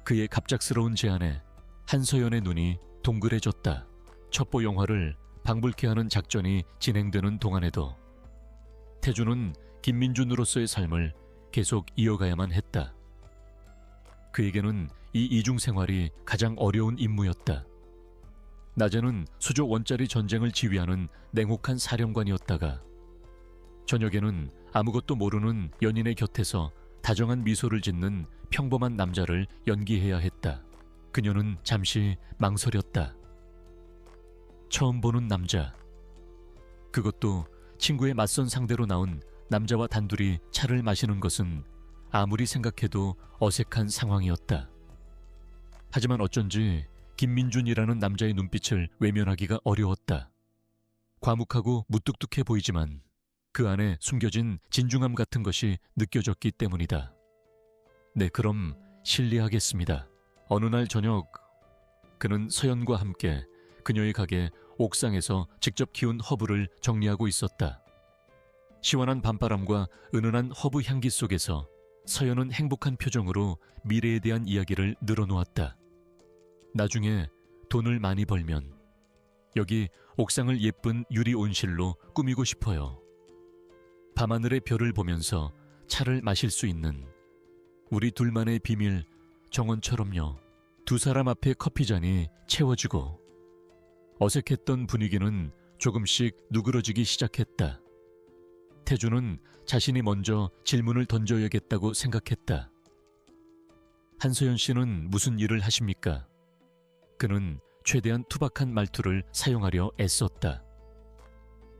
그의 갑작스러운 제안에 한서연의 눈이 동그래졌다. 첩보 영화를 방불케 하는 작전이 진행되는 동안에도 태주는 김민준으로서의 삶을 계속 이어가야만 했다. 그에게는 이 이중 생활이 가장 어려운 임무였다. 낮에는 수조 원짜리 전쟁을 지휘하는 냉혹한 사령관이었다가 저녁에는 아무것도 모르는 연인의 곁에서 다정한 미소를 짓는 평범한 남자를 연기해야 했다. 그녀는 잠시 망설였다. 처음 보는 남자. 그것도 친구의 맞선 상대로 나온 남자와 단둘이 차를 마시는 것은 아무리 생각해도 어색한 상황이었다. 하지만 어쩐지 김민준이라는 남자의 눈빛을 외면하기가 어려웠다. 과묵하고 무뚝뚝해 보이지만 그 안에 숨겨진 진중함 같은 것이 느껴졌기 때문이다. 네, 그럼 실례하겠습니다. 어느 날 저녁 그는 서연과 함께 그녀의 가게 옥상에서 직접 키운 허브를 정리하고 있었다. 시원한 밤바람과 은은한 허브 향기 속에서 서연은 행복한 표정으로 미래에 대한 이야기를 늘어놓았다. 나중에 돈을 많이 벌면 여기 옥상을 예쁜 유리 온실로 꾸미고 싶어요. 밤하늘의 별을 보면서 차를 마실 수 있는 우리 둘만의 비밀 정원처럼요. 두 사람 앞에 커피잔이 채워지고 어색했던 분위기는 조금씩 누그러지기 시작했다. 태주는 자신이 먼저 질문을 던져야겠다고 생각했다. 한서연 씨는 무슨 일을 하십니까? 그는 최대한 투박한 말투를 사용하려 애썼다.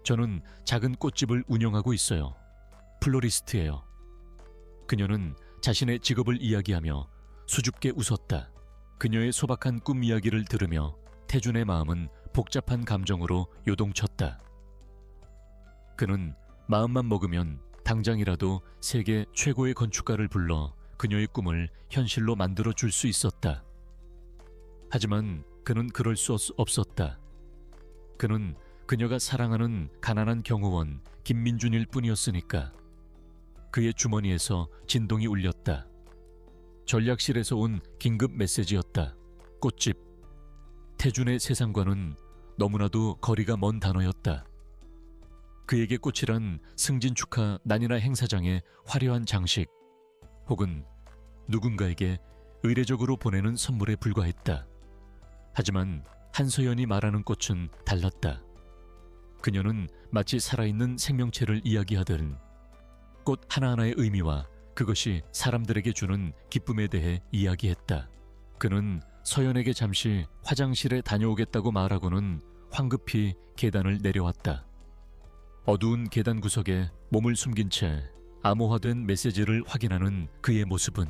저는 작은 꽃집을 운영하고 있어요. 플로리스트예요. 그녀는 자신의 직업을 이야기하며 수줍게 웃었다. 그녀의 소박한 꿈 이야기를 들으며 태준의 마음은 복잡한 감정으로 요동쳤다. 그는 마음만 먹으면 당장이라도 세계 최고의 건축가를 불러 그녀의 꿈을 현실로 만들어 줄 수 있었다. 하지만 그는 그럴 수 없었다. 그는 그녀가 사랑하는 가난한 경호원 김민준일 뿐이었으니까. 그의 주머니에서 진동이 울렸다. 전략실에서 온 긴급 메시지였다. 꽃집. 태준의 세상과는 너무나도 거리가 먼 단어였다. 그에게 꽃이란 승진 축하 난이나 행사장의 화려한 장식 혹은 누군가에게 의례적으로 보내는 선물에 불과했다. 하지만 한서연이 말하는 꽃은 달랐다. 그녀는 마치 살아있는 생명체를 이야기하듯 꽃 하나하나의 의미와 그것이 사람들에게 주는 기쁨에 대해 이야기했다. 그는 서연에게 잠시 화장실에 다녀오겠다고 말하고는 황급히 계단을 내려왔다. 어두운 계단 구석에 몸을 숨긴 채 암호화된 메시지를 확인하는 그의 모습은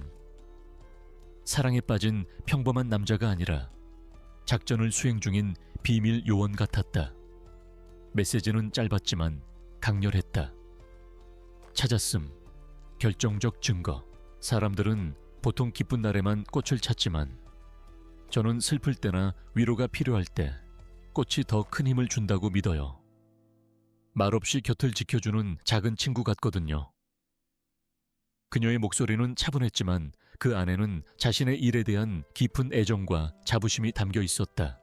사랑에 빠진 평범한 남자가 아니라 작전을 수행 중인 비밀 요원 같았다. 메시지는 짧았지만 강렬했다. 찾았음. 결정적 증거. 사람들은 보통 기쁜 날에만 꽃을 찾지만 저는 슬플 때나 위로가 필요할 때 꽃이 더 큰 힘을 준다고 믿어요. 말없이 곁을 지켜주는 작은 친구 같거든요. 그녀의 목소리는 차분했지만 그 안에는 자신의 일에 대한 깊은 애정과 자부심이 담겨 있었다.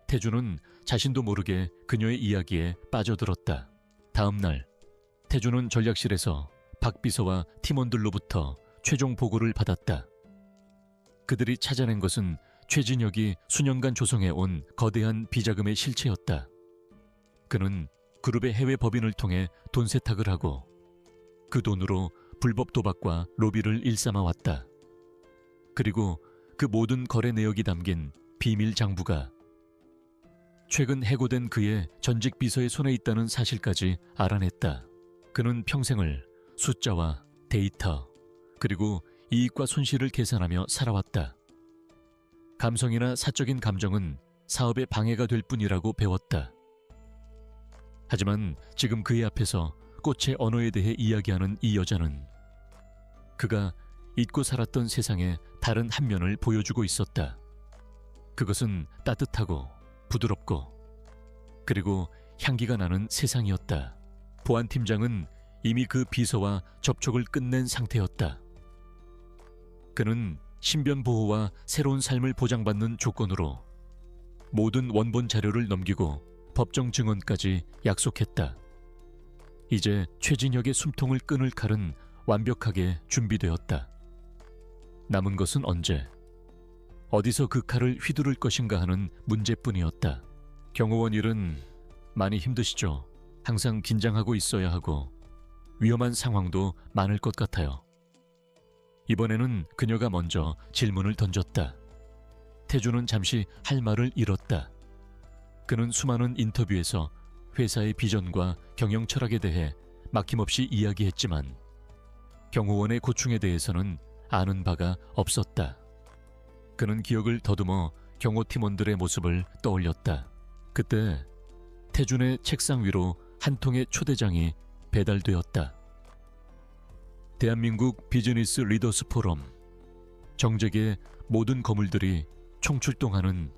태준은 자신도 모르게 그녀의 이야기에 빠져들었다. 다음 날 태준은 전략실에서 박 비서와 팀원들로부터 최종 보고를 받았다. 그들이 찾아낸 것은 최진혁이 수년간 조성해온 거대한 비자금의 실체였다. 그는 그룹의 해외 법인을 통해 돈 세탁을 하고 그 돈으로 불법 도박과 로비를 일삼아 왔다. 그리고 그 모든 거래 내역이 담긴 비밀 장부가 최근 해고된 그의 전직 비서의 손에 있다는 사실까지 알아냈다. 그는 평생을 숫자와 데이터 그리고 이익과 손실을 계산하며 살아왔다. 감성이나 사적인 감정은 사업의 방해가 될 뿐이라고 배웠다. 하지만 지금 그의 앞에서 꽃의 언어에 대해 이야기하는 이 여자는 그가 잊고 살았던 세상의 다른 한 면을 보여주고 있었다. 그것은 따뜻하고 부드럽고 그리고 향기가 나는 세상이었다. 보안팀장은 이미 그 비서와 접촉을 끝낸 상태였다. 그는 신변 보호와 새로운 삶을 보장받는 조건으로 모든 원본 자료를 넘기고 법정 증언까지 약속했다. 이제 최진혁의 숨통을 끊을 칼은 완벽하게 준비되었다. 남은 것은 언제, 어디서 그 칼을 휘두를 것인가 하는 문제뿐이었다. 경호원 일은 많이 힘드시죠? 항상 긴장하고 있어야 하고 위험한 상황도 많을 것 같아요. 이번에는 그녀가 먼저 질문을 던졌다. 태준은 잠시 할 말을 잃었다. 그는 수많은 인터뷰에서 회사의 비전과 경영 철학에 대해 막힘없이 이야기했지만 경호원의 고충에 대해서는 아는 바가 없었다. 그는 기억을 더듬어 경호팀원들의 모습을 떠올렸다. 그때 태준의 책상 위로 한 통의 초대장이 배달되었다. 대한민국 비즈니스 리더스 포럼. 정재계의 모든 거물들이 총출동하는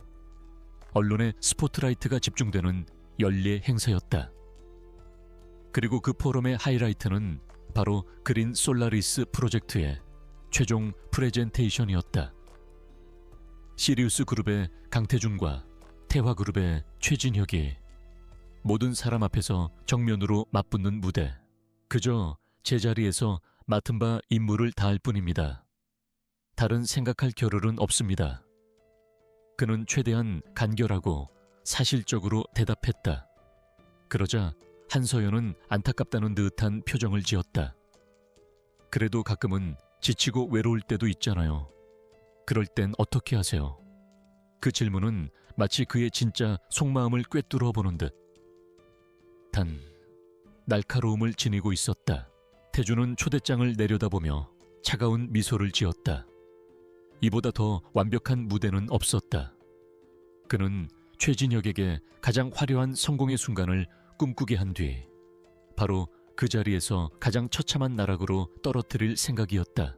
언론의 스포트라이트가 집중되는 연례 행사였다. 그리고 그 포럼의 하이라이트는 바로 그린 솔라리스 프로젝트의 최종 프레젠테이션이었다. 시리우스 그룹의 강태준과 태화그룹의 최진혁이 모든 사람 앞에서 정면으로 맞붙는 무대. 그저 제자리에서 맡은 바 임무를 다할 뿐입니다. 다른 생각할 겨를은 없습니다. 그는 최대한 간결하고 사실적으로 대답했다. 그러자 한서연은 안타깝다는 듯한 표정을 지었다. 그래도 가끔은 지치고 외로울 때도 있잖아요. 그럴 땐 어떻게 하세요? 그 질문은 마치 그의 진짜 속마음을 꿰뚫어 보는 듯. 단 날카로움을 지니고 있었다. 태준은 초대장을 내려다보며 차가운 미소를 지었다. 이보다 더 완벽한 무대는 없었다. 그는 최진혁에게 가장 화려한 성공의 순간을 꿈꾸게 한 뒤 바로 그 자리에서 가장 처참한 나락으로 떨어뜨릴 생각이었다.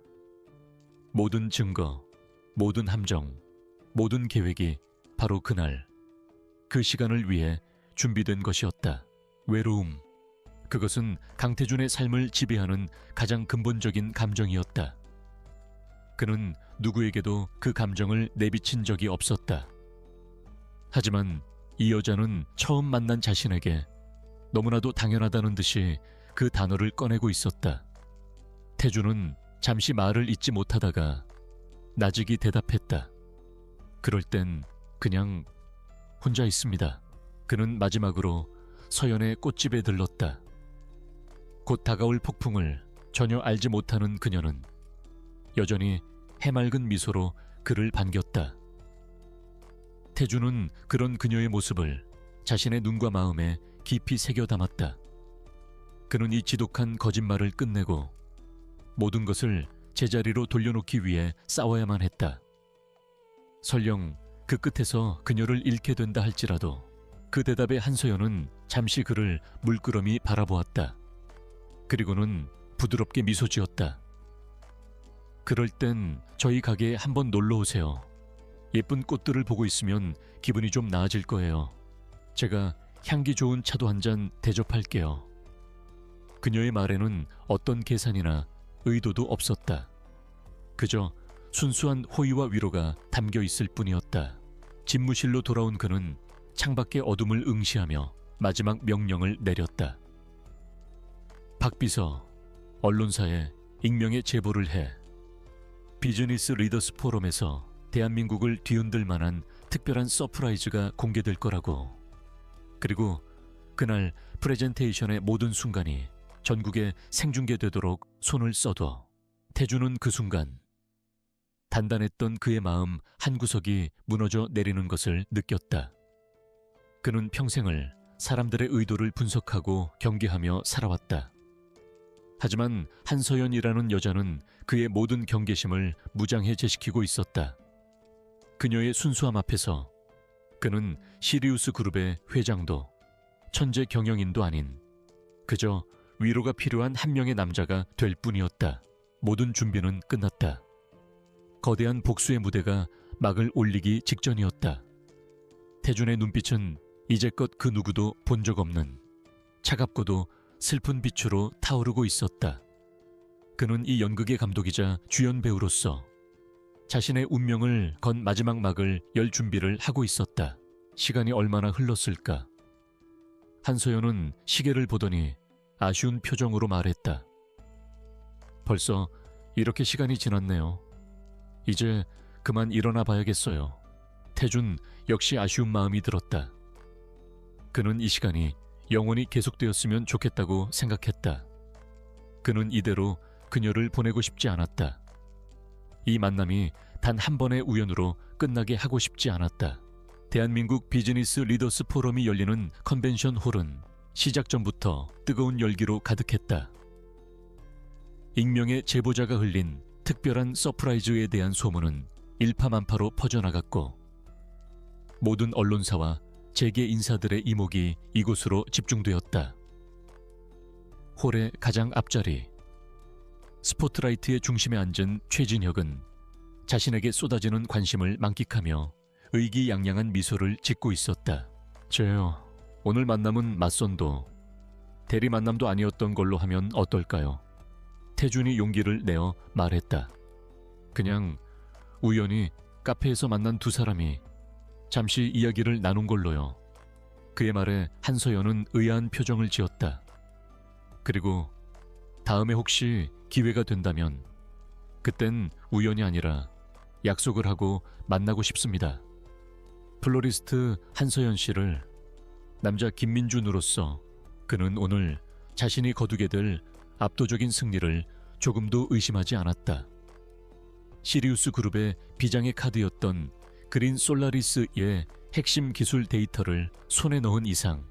모든 증거, 모든 함정, 모든 계획이 바로 그날, 그 시간을 위해 준비된 것이었다. 외로움, 그것은 강태준의 삶을 지배하는 가장 근본적인 감정이었다. 그는 누구에게도 그 감정을 내비친 적이 없었다. 하지만 이 여자는 처음 만난 자신에게 너무나도 당연하다는 듯이 그 단어를 꺼내고 있었다. 태주는 잠시 말을 잇지 못하다가 나직이 대답했다. 그럴 땐 그냥 혼자 있습니다. 그는 마지막으로 서연의 꽃집에 들렀다. 곧 다가올 폭풍을 전혀 알지 못하는 그녀는 여전히 해맑은 미소로 그를 반겼다. 태주는 그런 그녀의 모습을 자신의 눈과 마음에 깊이 새겨 담았다. 그는 이 지독한 거짓말을 끝내고 모든 것을 제자리로 돌려놓기 위해 싸워야만 했다. 설령 그 끝에서 그녀를 잃게 된다 할지라도 그 대답에 한서연은 잠시 그를 물끄러미 바라보았다. 그리고는 부드럽게 미소 지었다. 그럴 땐 저희 가게에 한번 놀러 오세요. 예쁜 꽃들을 보고 있으면 기분이 좀 나아질 거예요. 제가 향기 좋은 차도 한 잔 대접할게요. 그녀의 말에는 어떤 계산이나 의도도 없었다. 그저 순수한 호의와 위로가 담겨 있을 뿐이었다. 집무실로 돌아온 그는 창밖의 어둠을 응시하며 마지막 명령을 내렸다. 박비서, 언론사에 익명의 제보를 해. 비즈니스 리더스 포럼에서 대한민국을 뒤흔들 만한 특별한 서프라이즈가 공개될 거라고. 그리고 그날 프레젠테이션의 모든 순간이 전국에 생중계되도록 손을 써둬. 태주는 그 순간 단단했던 그의 마음 한구석이 무너져 내리는 것을 느꼈다. 그는 평생을 사람들의 의도를 분석하고 경계하며 살아왔다. 하지만 한서연이라는 여자는 그의 모든 경계심을 무장해제시키고 있었다. 그녀의 순수함 앞에서 그는 시리우스 그룹의 회장도 천재 경영인도 아닌 그저 위로가 필요한 한 명의 남자가 될 뿐이었다. 모든 준비는 끝났다. 거대한 복수의 무대가 막을 올리기 직전이었다. 태준의 눈빛은 이제껏 그 누구도 본 적 없는 차갑고도 슬픈 빛으로 타오르고 있었다. 그는 이 연극의 감독이자 주연 배우로서 자신의 운명을 건 마지막 막을 열 준비를 하고 있었다. 시간이 얼마나 흘렀을까? 한서연은 시계를 보더니 아쉬운 표정으로 말했다. 벌써 이렇게 시간이 지났네요. 이제 그만 일어나 봐야겠어요. 태준 역시 아쉬운 마음이 들었다. 그는 이 시간이 영원히 계속되었으면 좋겠다고 생각했다. 그는 이대로 그녀를 보내고 싶지 않았다. 이 만남이 단 한 번의 우연으로 끝나게 하고 싶지 않았다. 대한민국 비즈니스 리더스 포럼이 열리는 컨벤션 홀은 시작 전부터 뜨거운 열기로 가득했다. 익명의 제보자가 흘린 특별한 서프라이즈에 대한 소문은 일파만파로 퍼져나갔고 모든 언론사와 재계 인사들의 이목이 이곳으로 집중되었다. 홀의 가장 앞자리, 스포트라이트의 중심에 앉은 최진혁은 자신에게 쏟아지는 관심을 만끽하며 의기양양한 미소를 짓고 있었다. 제요, 오늘 만남은 맞선도 대리 만남도 아니었던 걸로 하면 어떨까요? 태준이 용기를 내어 말했다. 그냥 우연히 카페에서 만난 두 사람이 잠시 이야기를 나눈 걸로요. 그의 말에 한서연은 의아한 표정을 지었다. 그리고 다음에 혹시 기회가 된다면 그땐 우연이 아니라 약속을 하고 만나고 싶습니다. 플로리스트 한서연 씨를 남자 김민준으로서 그는 오늘 자신이 거두게 될 압도적인 승리를 조금도 의심하지 않았다. 시리우스 그룹의 비장의 카드였던 그린 솔라리스의 핵심 기술 데이터를 손에 넣은 이상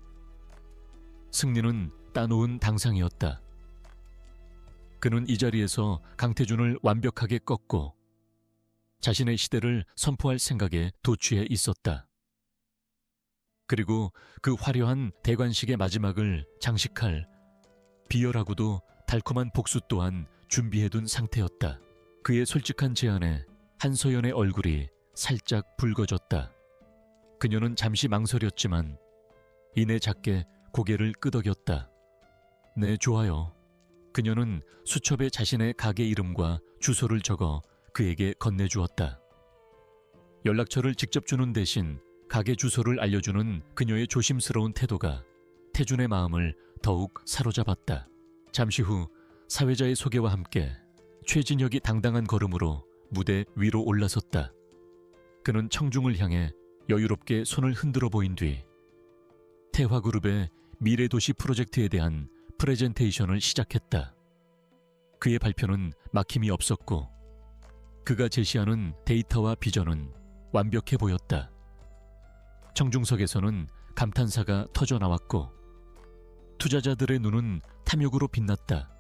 승리는 따놓은 당상이었다. 그는 이 자리에서 강태준을 완벽하게 꺾고 자신의 시대를 선포할 생각에 도취해 있었다. 그리고 그 화려한 대관식의 마지막을 장식할 비열하고도 달콤한 복수 또한 준비해둔 상태였다. 그의 솔직한 제안에 한서연의 얼굴이 살짝 붉어졌다. 그녀는 잠시 망설였지만 이내 작게 고개를 끄덕였다. 네, 좋아요. 그녀는 수첩에 자신의 가게 이름과 주소를 적어 그에게 건네주었다. 연락처를 직접 주는 대신 가게 주소를 알려주는 그녀의 조심스러운 태도가 태준의 마음을 더욱 사로잡았다. 잠시 후 사회자의 소개와 함께 최진혁이 당당한 걸음으로 무대 위로 올라섰다. 그는 청중을 향해 여유롭게 손을 흔들어 보인 뒤 태화그룹의 미래도시 프로젝트에 대한 프레젠테이션을 시작했다. 그의 발표는 막힘이 없었고 그가 제시하는 데이터와 비전은 완벽해 보였다. 청중석에서는 감탄사가 터져나왔고 투자자들의 눈은 탐욕으로 빛났다.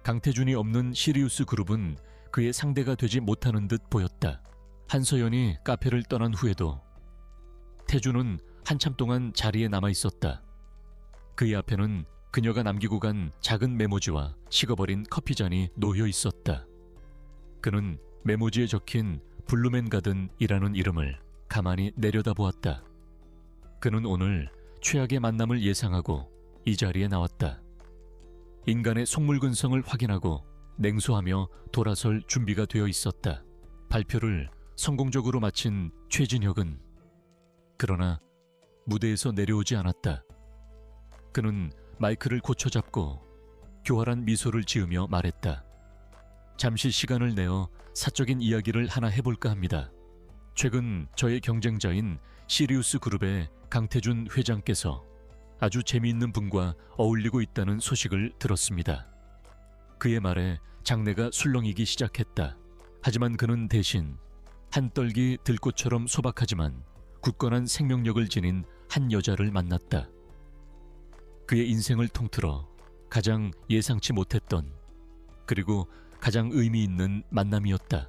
강태준이 없는 시리우스 그룹은 그의 상대가 되지 못하는 듯 보였다. 한서연이 카페를 떠난 후에도 태준은 한참 동안 자리에 남아 있었다. 그의 앞에는 그녀가 남기고 간 작은 메모지와 식어버린 커피잔이 놓여 있었다. 그는 메모지에 적힌 블루맨 가든이라는 이름을 가만히 내려다보았다. 그는 오늘 최악의 만남을 예상하고 이 자리에 나왔다. 인간의 속물근성을 확인하고 냉소하며 돌아설 준비가 되어 있었다. 발표를 성공적으로 마친 최진혁은 그러나 무대에서 내려오지 않았다. 그는 마이크를 고쳐잡고 교활한 미소를 지으며 말했다. 잠시 시간을 내어 사적인 이야기를 하나 해볼까 합니다. 최근 저의 경쟁자인 시리우스 그룹의 강태준 회장께서 아주 재미있는 분과 어울리고 있다는 소식을 들었습니다. 그의 말에 장내가 술렁이기 시작했다. 하지만 그는 대신 한떨기 들꽃처럼 소박하지만 굳건한 생명력을 지닌 한 여자를 만났다. 그의 인생을 통틀어 가장 예상치 못했던 그리고 가장 의미 있는 만남이었다.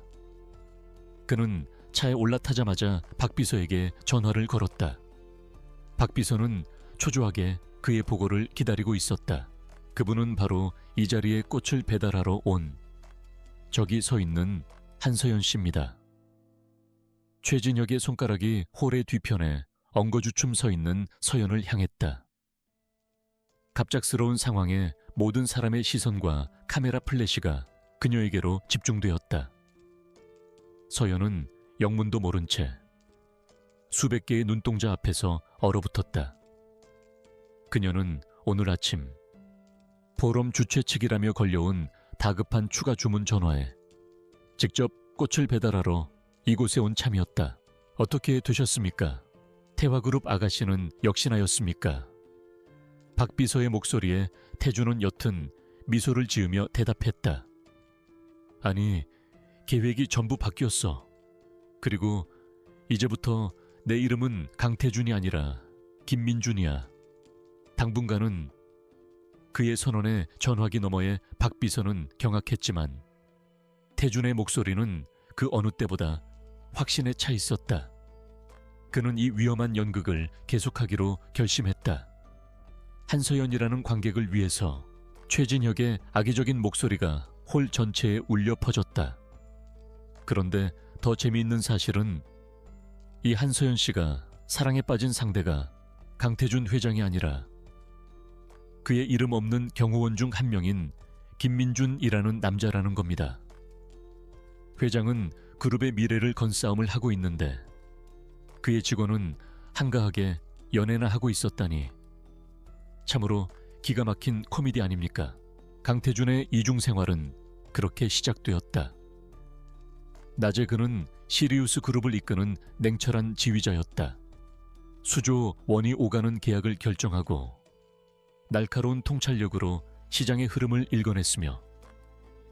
그는 차에 올라타자마자 박 비서에게 전화를 걸었다. 박 비서는 초조하게 그의 보고를 기다리고 있었다. 그분은 바로 이 자리에 꽃을 배달하러 온 저기 서 있는 한서연 씨입니다. 최진혁의 손가락이 홀의 뒤편에 엉거주춤 서 있는 서연을 향했다. 갑작스러운 상황에 모든 사람의 시선과 카메라 플래시가 그녀에게로 집중되었다. 서연은 영문도 모른 채 수백 개의 눈동자 앞에서 얼어붙었다. 그녀는 오늘 아침 포럼 주최 측이라며 걸려온 다급한 추가 주문 전화에 직접 꽃을 배달하러 이곳에 온 참이었다. 어떻게 되셨습니까? 태화그룹 아가씨는 역시나였습니까? 박 비서의 목소리에 태준은 옅은 미소를 지으며 대답했다. 아니, 계획이 전부 바뀌었어. 그리고 이제부터 내 이름은 강태준이 아니라 김민준이야. 당분간은 그의 선언에 전화기 너머에 박 비서는 경악했지만 태준의 목소리는 그 어느 때보다 확신에 차 있었다. 그는 이 위험한 연극을 계속하기로 결심했다. 한서연이라는 관객을 위해서 최진혁의 악의적인 목소리가 홀 전체에 울려 퍼졌다. 그런데 더 재미있는 사실은 이 한서연 씨가 사랑에 빠진 상대가 강태준 회장이 아니라 그의 이름 없는 경호원 중 한 명인 김민준이라는 남자라는 겁니다. 회장은 그룹의 미래를 건 싸움을 하고 있는데 그의 직원은 한가하게 연애나 하고 있었다니 참으로 기가 막힌 코미디 아닙니까? 강태준의 이중 생활은 그렇게 시작되었다. 낮에 그는 시리우스 그룹을 이끄는 냉철한 지휘자였다. 수조 원이 오가는 계약을 결정하고 날카로운 통찰력으로 시장의 흐름을 읽어냈으며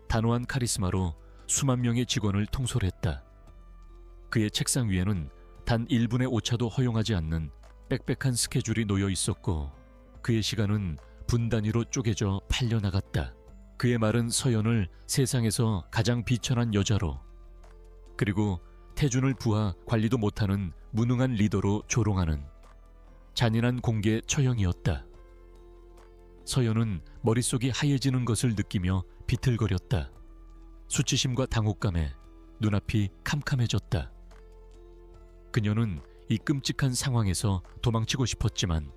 단호한 카리스마로 수만 명의 직원을 통솔했다. 그의 책상 위에는 단 1분의 오차도 허용하지 않는 빽빽한 스케줄이 놓여 있었고 그의 시간은 분 단위로 쪼개져 팔려나갔다. 그의 말은 서연을 세상에서 가장 비천한 여자로 그리고 태준을 부하 관리도 못하는 무능한 리더로 조롱하는 잔인한 공개 처형이었다. 서연은 머릿속이 하얘지는 것을 느끼며 비틀거렸다. 수치심과 당혹감에 눈앞이 캄캄해졌다. 그녀는 이 끔찍한 상황에서 도망치고 싶었지만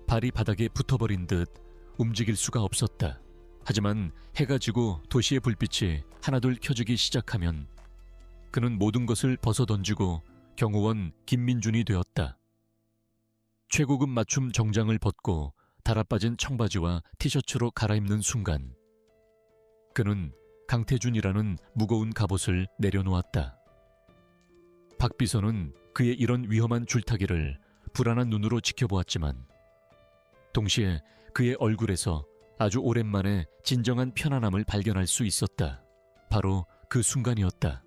발이 바닥에 붙어버린 듯 움직일 수가 없었다. 하지만 해가 지고 도시의 불빛이 하나둘 켜지기 시작하면 그는 모든 것을 벗어던지고 경호원 김민준이 되었다. 최고급 맞춤 정장을 벗고 달아빠진 청바지와 티셔츠로 갈아입는 순간 그는 강태준이라는 무거운 갑옷을 내려놓았다. 박 비서는 그의 이런 위험한 줄타기를 불안한 눈으로 지켜보았지만 동시에 그의 얼굴에서 아주 오랜만에 진정한 편안함을 발견할 수 있었다. 바로 그 순간이었다.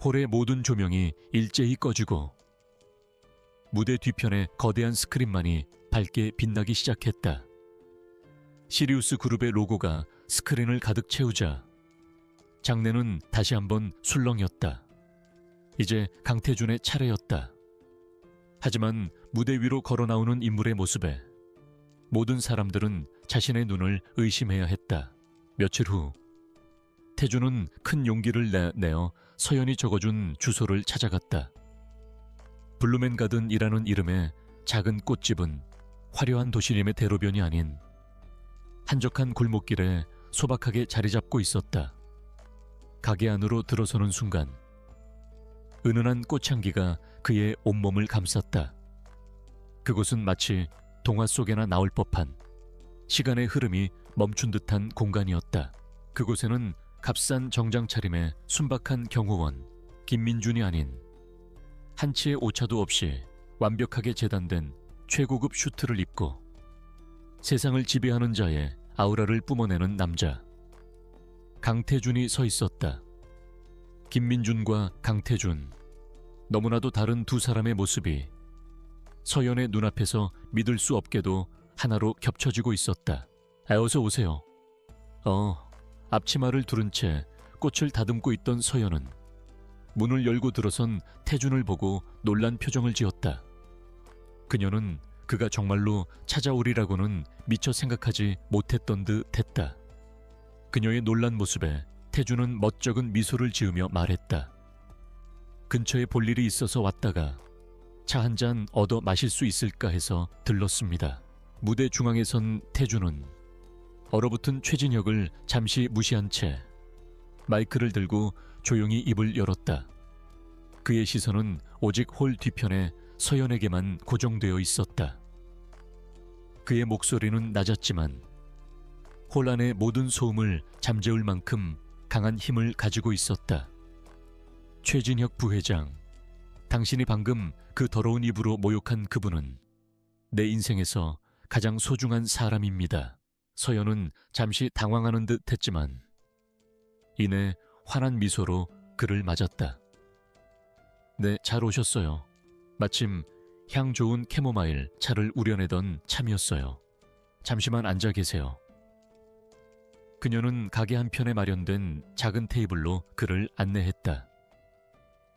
홀의 모든 조명이 일제히 꺼지고 무대 뒤편의 거대한 스크린만이 밝게 빛나기 시작했다. 시리우스 그룹의 로고가 스크린을 가득 채우자 장내는 다시 한번 술렁였다. 이제 강태준의 차례였다. 하지만 무대 위로 걸어나오는 인물의 모습에 모든 사람들은 자신의 눈을 의심해야 했다. 며칠 후 태준은 큰 용기를 내어 서연이 적어준 주소를 찾아갔다. 블루맨 가든이라는 이름의 작은 꽃집은 화려한 도시림의 대로변이 아닌 한적한 골목길에 소박하게 자리 잡고 있었다. 가게 안으로 들어서는 순간 은은한 꽃향기가 그의 온몸을 감쌌다. 그곳은 마치 동화 속에나 나올 법한 시간의 흐름이 멈춘 듯한 공간이었다. 그곳에는 값싼 정장 차림의 순박한 경호원 김민준이 아닌 한치의 오차도 없이 완벽하게 재단된 최고급 슈트를 입고 세상을 지배하는 자의 아우라를 뿜어내는 남자 강태준이 서 있었다. 김민준과 강태준, 너무나도 다른 두 사람의 모습이 서연의 눈앞에서 믿을 수 없게도 하나로 겹쳐지고 있었다. 어서 오세요. 앞치마를 두른 채 꽃을 다듬고 있던 서연은 문을 열고 들어선 태준을 보고 놀란 표정을 지었다. 그녀는 그가 정말로 찾아오리라고는 미처 생각하지 못했던 듯 했다. 그녀의 놀란 모습에 태준은 멋쩍은 미소를 지으며 말했다. 근처에 볼 일이 있어서 왔다가 차 한 잔 얻어 마실 수 있을까 해서 들렀습니다. 무대 중앙에 선 태준은 얼어붙은 최진혁을 잠시 무시한 채 마이크를 들고 조용히 입을 열었다. 그의 시선은 오직 홀 뒤편에 서연에게만 고정되어 있었다. 그의 목소리는 낮았지만 홀 안의 모든 소음을 잠재울 만큼 강한 힘을 가지고 있었다. 최진혁 부회장, 당신이 방금 그 더러운 입으로 모욕한 그분은 내 인생에서 가장 소중한 사람입니다. 서연은 잠시 당황하는 듯 했지만 이내 환한 미소로 그를 맞았다. 네, 잘 오셨어요. 마침 향 좋은 캐모마일 차를 우려내던 참이었어요. 잠시만 앉아 계세요. 그녀는 가게 한편에 마련된 작은 테이블로 그를 안내했다.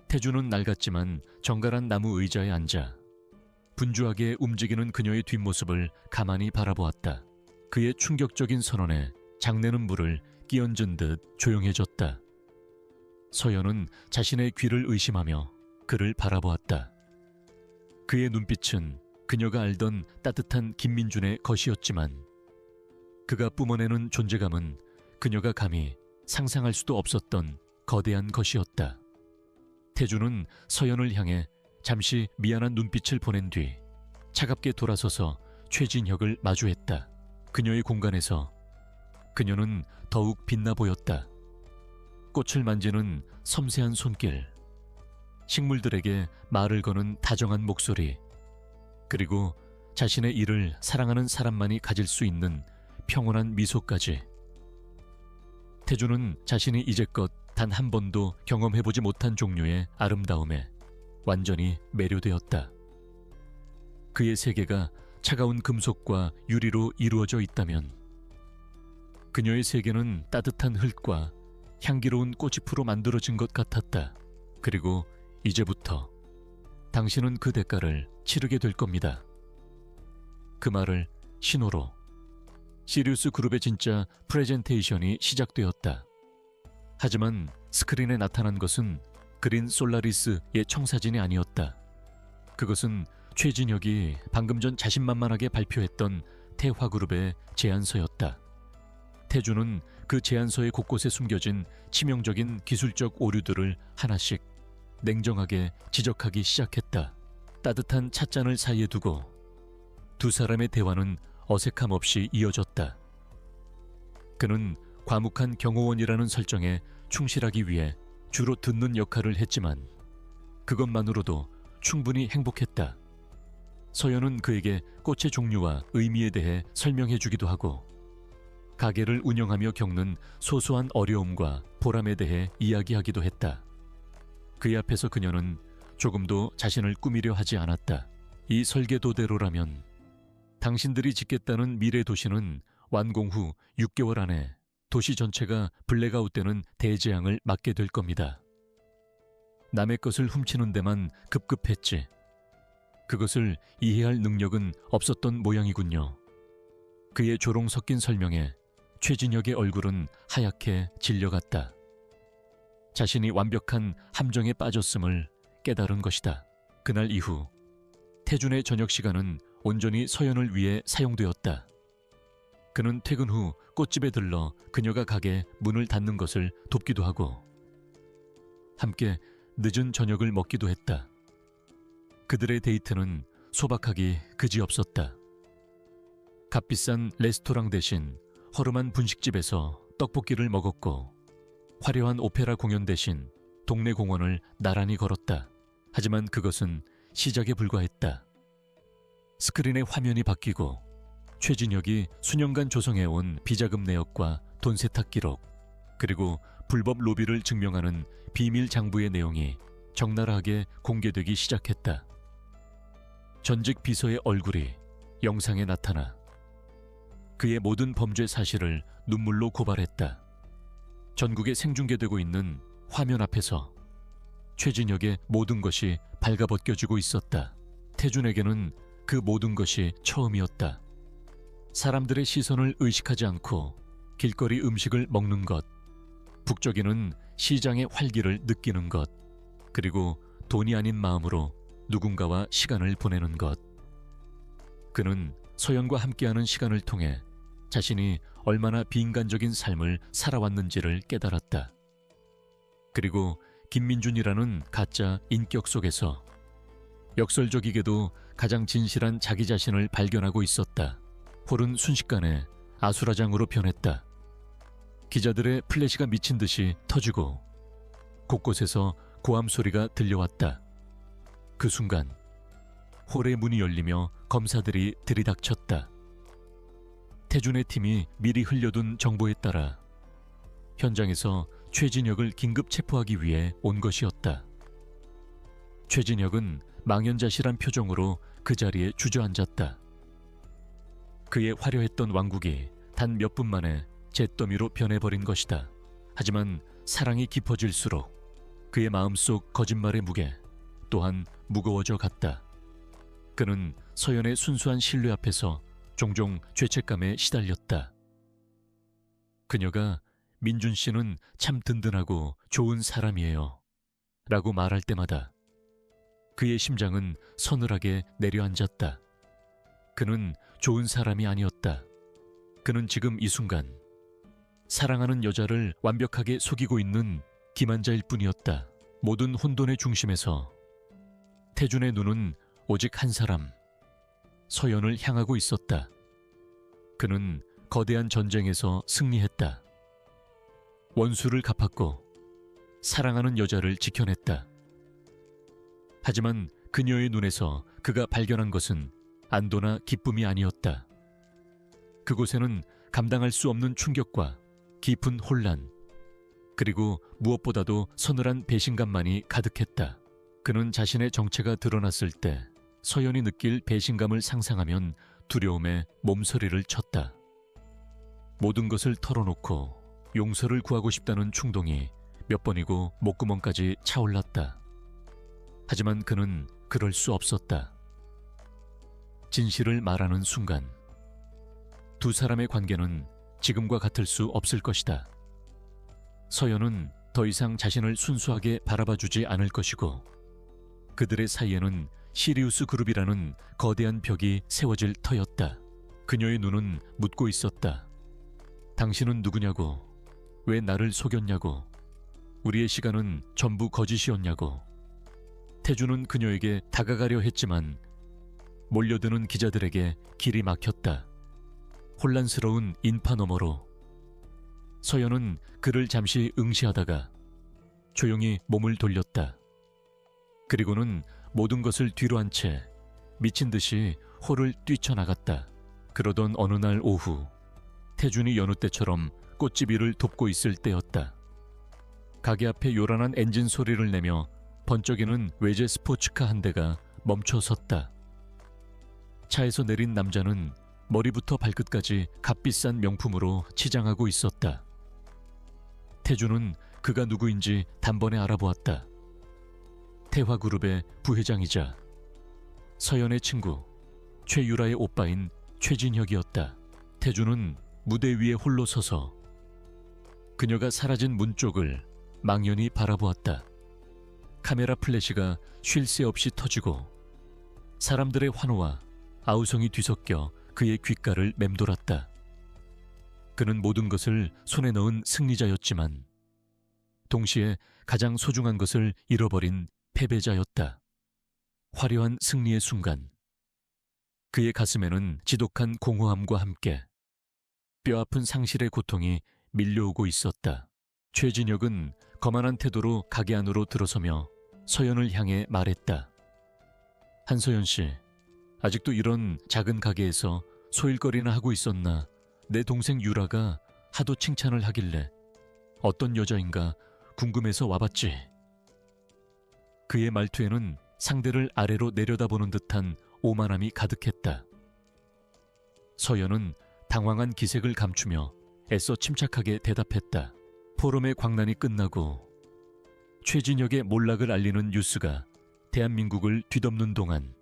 태준은 낡았지만 정갈한 나무 의자에 앉아 분주하게 움직이는 그녀의 뒷모습을 가만히 바라보았다. 그의 충격적인 선언에 장내는 물을 끼얹은 듯 조용해졌다. 서연은 자신의 귀를 의심하며 그를 바라보았다. 그의 눈빛은 그녀가 알던 따뜻한 김민준의 것이었지만 그가 뿜어내는 존재감은 그녀가 감히 상상할 수도 없었던 거대한 것이었다. 태준은 서연을 향해 잠시 미안한 눈빛을 보낸 뒤 차갑게 돌아서서 최진혁을 마주했다. 그녀의 공간에서 그녀는 더욱 빛나 보였다. 꽃을 만지는 섬세한 손길, 식물들에게 말을 거는 다정한 목소리, 그리고 자신의 일을 사랑하는 사람만이 가질 수 있는 평온한 미소까지. 태준은 자신이 이제껏 단 한 번도 경험해보지 못한 종류의 아름다움에 완전히 매료되었다. 그의 세계가 차가운 금속과 유리로 이루어져 있다면 그녀의 세계는 따뜻한 흙과 향기로운 꽃잎으로 만들어진 것 같았다. 그리고 이제부터 당신은 그 대가를 치르게 될 겁니다. 그 말을 신호로 시리우스 그룹의 진짜 프레젠테이션이 시작되었다. 하지만 스크린에 나타난 것은 그린 솔라리스의 청사진이 아니었다. 그것은 최진혁이 방금 전 자신만만하게 발표했던 태화그룹의 제안서였다. 태주는 그 제안서의 곳곳에 숨겨진 치명적인 기술적 오류들을 하나씩 냉정하게 지적하기 시작했다. 따뜻한 찻잔을 사이에 두고 두 사람의 대화는 어색함 없이 이어졌다. 그는 과묵한 경호원이라는 설정에 충실하기 위해 주로 듣는 역할을 했지만 그것만으로도 충분히 행복했다. 서연은 그에게 꽃의 종류와 의미에 대해 설명해 주기도 하고 가게를 운영하며 겪는 소소한 어려움과 보람에 대해 이야기하기도 했다. 그의 앞에서 그녀는 조금도 자신을 꾸미려 하지 않았다. 이 설계도대로라면 당신들이 짓겠다는 미래 도시는 완공 후 6개월 안에 도시 전체가 블랙아웃되는 대재앙을 맞게 될 겁니다. 남의 것을 훔치는 데만 급급했지. 그것을 이해할 능력은 없었던 모양이군요. 그의 조롱 섞인 설명에 최진혁의 얼굴은 하얗게 질려갔다. 자신이 완벽한 함정에 빠졌음을 깨달은 것이다. 그날 이후 태준의 저녁 시간은 온전히 서연을 위해 사용되었다. 그는 퇴근 후 꽃집에 들러 그녀가 가게 문을 닫는 것을 돕기도 하고 함께 늦은 저녁을 먹기도 했다. 그들의 데이트는 소박하기 그지없었다. 값비싼 레스토랑 대신 허름한 분식집에서 떡볶이를 먹었고 화려한 오페라 공연 대신 동네 공원을 나란히 걸었다. 하지만 그것은 시작에 불과했다. 스크린의 화면이 바뀌고 최진혁이 수년간 조성해온 비자금 내역과 돈 세탁 기록 그리고 불법 로비를 증명하는 비밀 장부의 내용이 적나라하게 공개되기 시작했다. 전직 비서의 얼굴이 영상에 나타나 그의 모든 범죄 사실을 눈물로 고발했다. 전국에 생중계되고 있는 화면 앞에서 최진혁의 모든 것이 발가벗겨지고 있었다. 태준에게는 그 모든 것이 처음이었다. 사람들의 시선을 의식하지 않고 길거리 음식을 먹는 것, 북적이는 시장의 활기를 느끼는 것, 그리고 돈이 아닌 마음으로 누군가와 시간을 보내는 것. 그는 서연과 함께하는 시간을 통해 자신이 얼마나 비인간적인 삶을 살아왔는지를 깨달았다. 그리고 김민준이라는 가짜 인격 속에서 역설적이게도 가장 진실한 자기 자신을 발견하고 있었다. 홀은 순식간에 아수라장으로 변했다. 기자들의 플래시가 미친 듯이 터지고 곳곳에서 고함 소리가 들려왔다. 그 순간 홀의 문이 열리며 검사들이 들이닥쳤다. 태준의 팀이 미리 흘려둔 정보에 따라 현장에서 최진혁을 긴급 체포하기 위해 온 것이었다. 최진혁은 망연자실한 표정으로 그 자리에 주저앉았다. 그의 화려했던 왕국이 단 몇 분 만에 잿더미로 변해버린 것이다. 하지만 사랑이 깊어질수록 그의 마음속 거짓말의 무게 또한 무거워져 갔다. 그는 서연의 순수한 신뢰 앞에서 종종 죄책감에 시달렸다. 그녀가 민준 씨는 참 든든하고 좋은 사람이에요 라고 말할 때마다 그의 심장은 서늘하게 내려앉았다. 그는 좋은 사람이 아니었다. 그는 지금 이 순간 사랑하는 여자를 완벽하게 속이고 있는 기만자일 뿐이었다. 모든 혼돈의 중심에서 태준의 눈은 오직 한 사람, 서연을 향하고 있었다. 그는 거대한 전쟁에서 승리했다. 원수를 갚았고 사랑하는 여자를 지켜냈다. 하지만 그녀의 눈에서 그가 발견한 것은 안도나 기쁨이 아니었다. 그곳에는 감당할 수 없는 충격과 깊은 혼란, 그리고 무엇보다도 서늘한 배신감만이 가득했다. 그는 자신의 정체가 드러났을 때 서연이 느낄 배신감을 상상하면 두려움에 몸서리를 쳤다. 모든 것을 털어놓고 용서를 구하고 싶다는 충동이 몇 번이고 목구멍까지 차올랐다. 하지만 그는 그럴 수 없었다. 진실을 말하는 순간 두 사람의 관계는 지금과 같을 수 없을 것이다. 서연은 더 이상 자신을 순수하게 바라봐주지 않을 것이고 그들의 사이에는 시리우스 그룹이라는 거대한 벽이 세워질 터였다. 그녀의 눈은 묻고 있었다. 당신은 누구냐고, 왜 나를 속였냐고, 우리의 시간은 전부 거짓이었냐고. 태주는 그녀에게 다가가려 했지만 몰려드는 기자들에게 길이 막혔다. 혼란스러운 인파 너머로 서연은 그를 잠시 응시하다가 조용히 몸을 돌렸다. 그리고는 모든 것을 뒤로 한 채 미친 듯이 홀을 뛰쳐나갔다. 그러던 어느 날 오후, 태준이 여느 때처럼 꽃집 일을 돕고 있을 때였다. 가게 앞에 요란한 엔진 소리를 내며 번쩍이는 외제 스포츠카 한 대가 멈춰 섰다. 차에서 내린 남자는 머리부터 발끝까지 값비싼 명품으로 치장하고 있었다. 태준은 그가 누구인지 단번에 알아보았다. 태화그룹의 부회장이자 서연의 친구 최유라의 오빠인 최진혁이었다. 태준은 무대 위에 홀로 서서 그녀가 사라진 문 쪽을 망연히 바라보았다. 카메라 플래시가 쉴 새 없이 터지고 사람들의 환호와 아우성이 뒤섞여 그의 귓가를 맴돌았다. 그는 모든 것을 손에 넣은 승리자였지만 동시에 가장 소중한 것을 잃어버린 패배자였다. 화려한 승리의 순간, 그의 가슴에는 지독한 공허함과 함께 뼈아픈 상실의 고통이 밀려오고 있었다. 최진혁은 거만한 태도로 가게 안으로 들어서며 서연을 향해 말했다. 한서연 씨, 아직도 이런 작은 가게에서 소일거리나 하고 있었나. 내 동생 유라가 하도 칭찬을 하길래 어떤 여자인가 궁금해서 와봤지. 그의 말투에는 상대를 아래로 내려다보는 듯한 오만함이 가득했다. 서연은 당황한 기색을 감추며 애써 침착하게 대답했다. 포럼의 광란이 끝나고 최진혁의 몰락을 알리는 뉴스가 대한민국을 뒤덮는 동안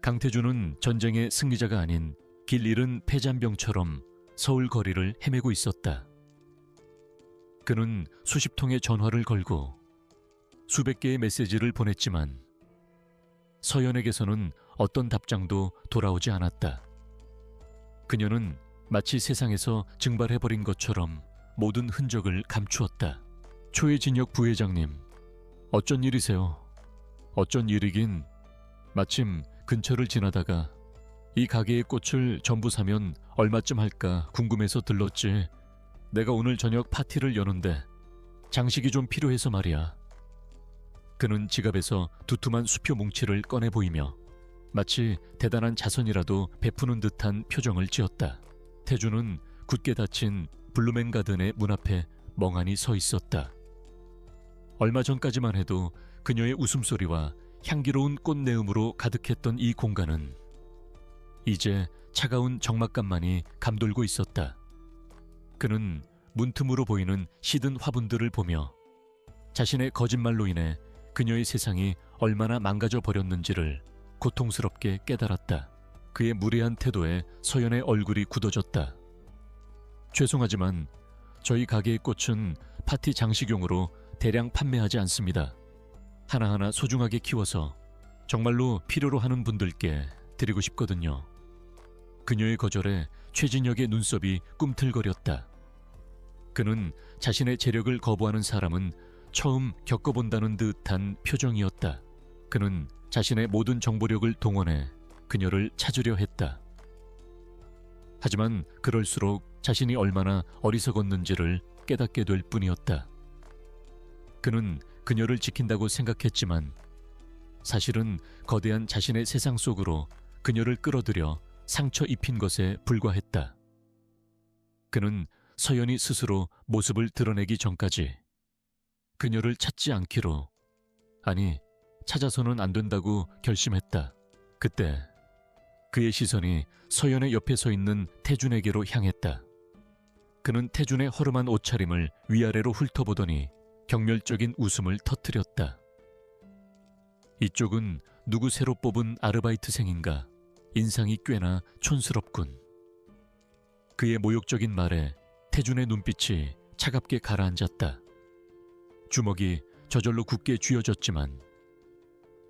강태준은 전쟁의 승리자가 아닌 길 잃은 패잔병처럼 서울 거리를 헤매고 있었다. 그는 수십 통의 전화를 걸고 수백 개의 메시지를 보냈지만 서연에게서는 어떤 답장도 돌아오지 않았다. 그녀는 마치 세상에서 증발해버린 것처럼 모든 흔적을 감추었다. 최진혁 부회장님, 어쩐 일이세요? 어쩐 일이긴, 마침 근처를 지나다가 이 가게의 꽃을 전부 사면 얼마쯤 할까 궁금해서 들렀지. 내가 오늘 저녁 파티를 여는데 장식이 좀 필요해서 말이야. 그는 지갑에서 두툼한 수표 뭉치를 꺼내 보이며 마치 대단한 자선이라도 베푸는 듯한 표정을 지었다. 태준은 굳게 닫힌 블루맨가든의 문 앞에 멍하니 서 있었다. 얼마 전까지만 해도 그녀의 웃음소리와 향기로운 꽃내음으로 가득했던 이 공간은 이제 차가운 적막감만이 감돌고 있었다. 그는 문틈으로 보이는 시든 화분들을 보며 자신의 거짓말로 인해 그녀의 세상이 얼마나 망가져 버렸는지를 고통스럽게 깨달았다. 그의 무례한 태도에 서연의 얼굴이 굳어졌다. 죄송하지만 저희 가게의 꽃은 파티 장식용으로 대량 판매하지 않습니다. 하나하나 소중하게 키워서 정말로 필요로 하는 분들께 드리고 싶거든요. 그녀의 거절에 최진혁의 눈썹이 꿈틀거렸다. 그는 자신의 재력을 거부하는 사람은 처음 겪어본다는 듯한 표정이었다. 그는 자신의 모든 정보력을 동원해 그녀를 찾으려 했다. 하지만 그럴수록 자신이 얼마나 어리석었는지를 깨닫게 될 뿐이었다. 그는 그녀를 지킨다고 생각했지만 사실은 거대한 자신의 세상 속으로 그녀를 끌어들여 상처 입힌 것에 불과했다. 그는 서연이 스스로 모습을 드러내기 전까지 그녀를 찾지 않기로, 아니 찾아서는 안 된다고 결심했다. 그때 그의 시선이 서연의 옆에 서 있는 태준에게로 향했다. 그는 태준의 허름한 옷차림을 위아래로 훑어보더니 경멸적인 웃음을 터뜨렸다. 이쪽은 누구 새로 뽑은 아르바이트생인가. 인상이 꽤나 촌스럽군. 그의 모욕적인 말에 태준의 눈빛이 차갑게 가라앉았다. 주먹이 저절로 굳게 쥐어졌지만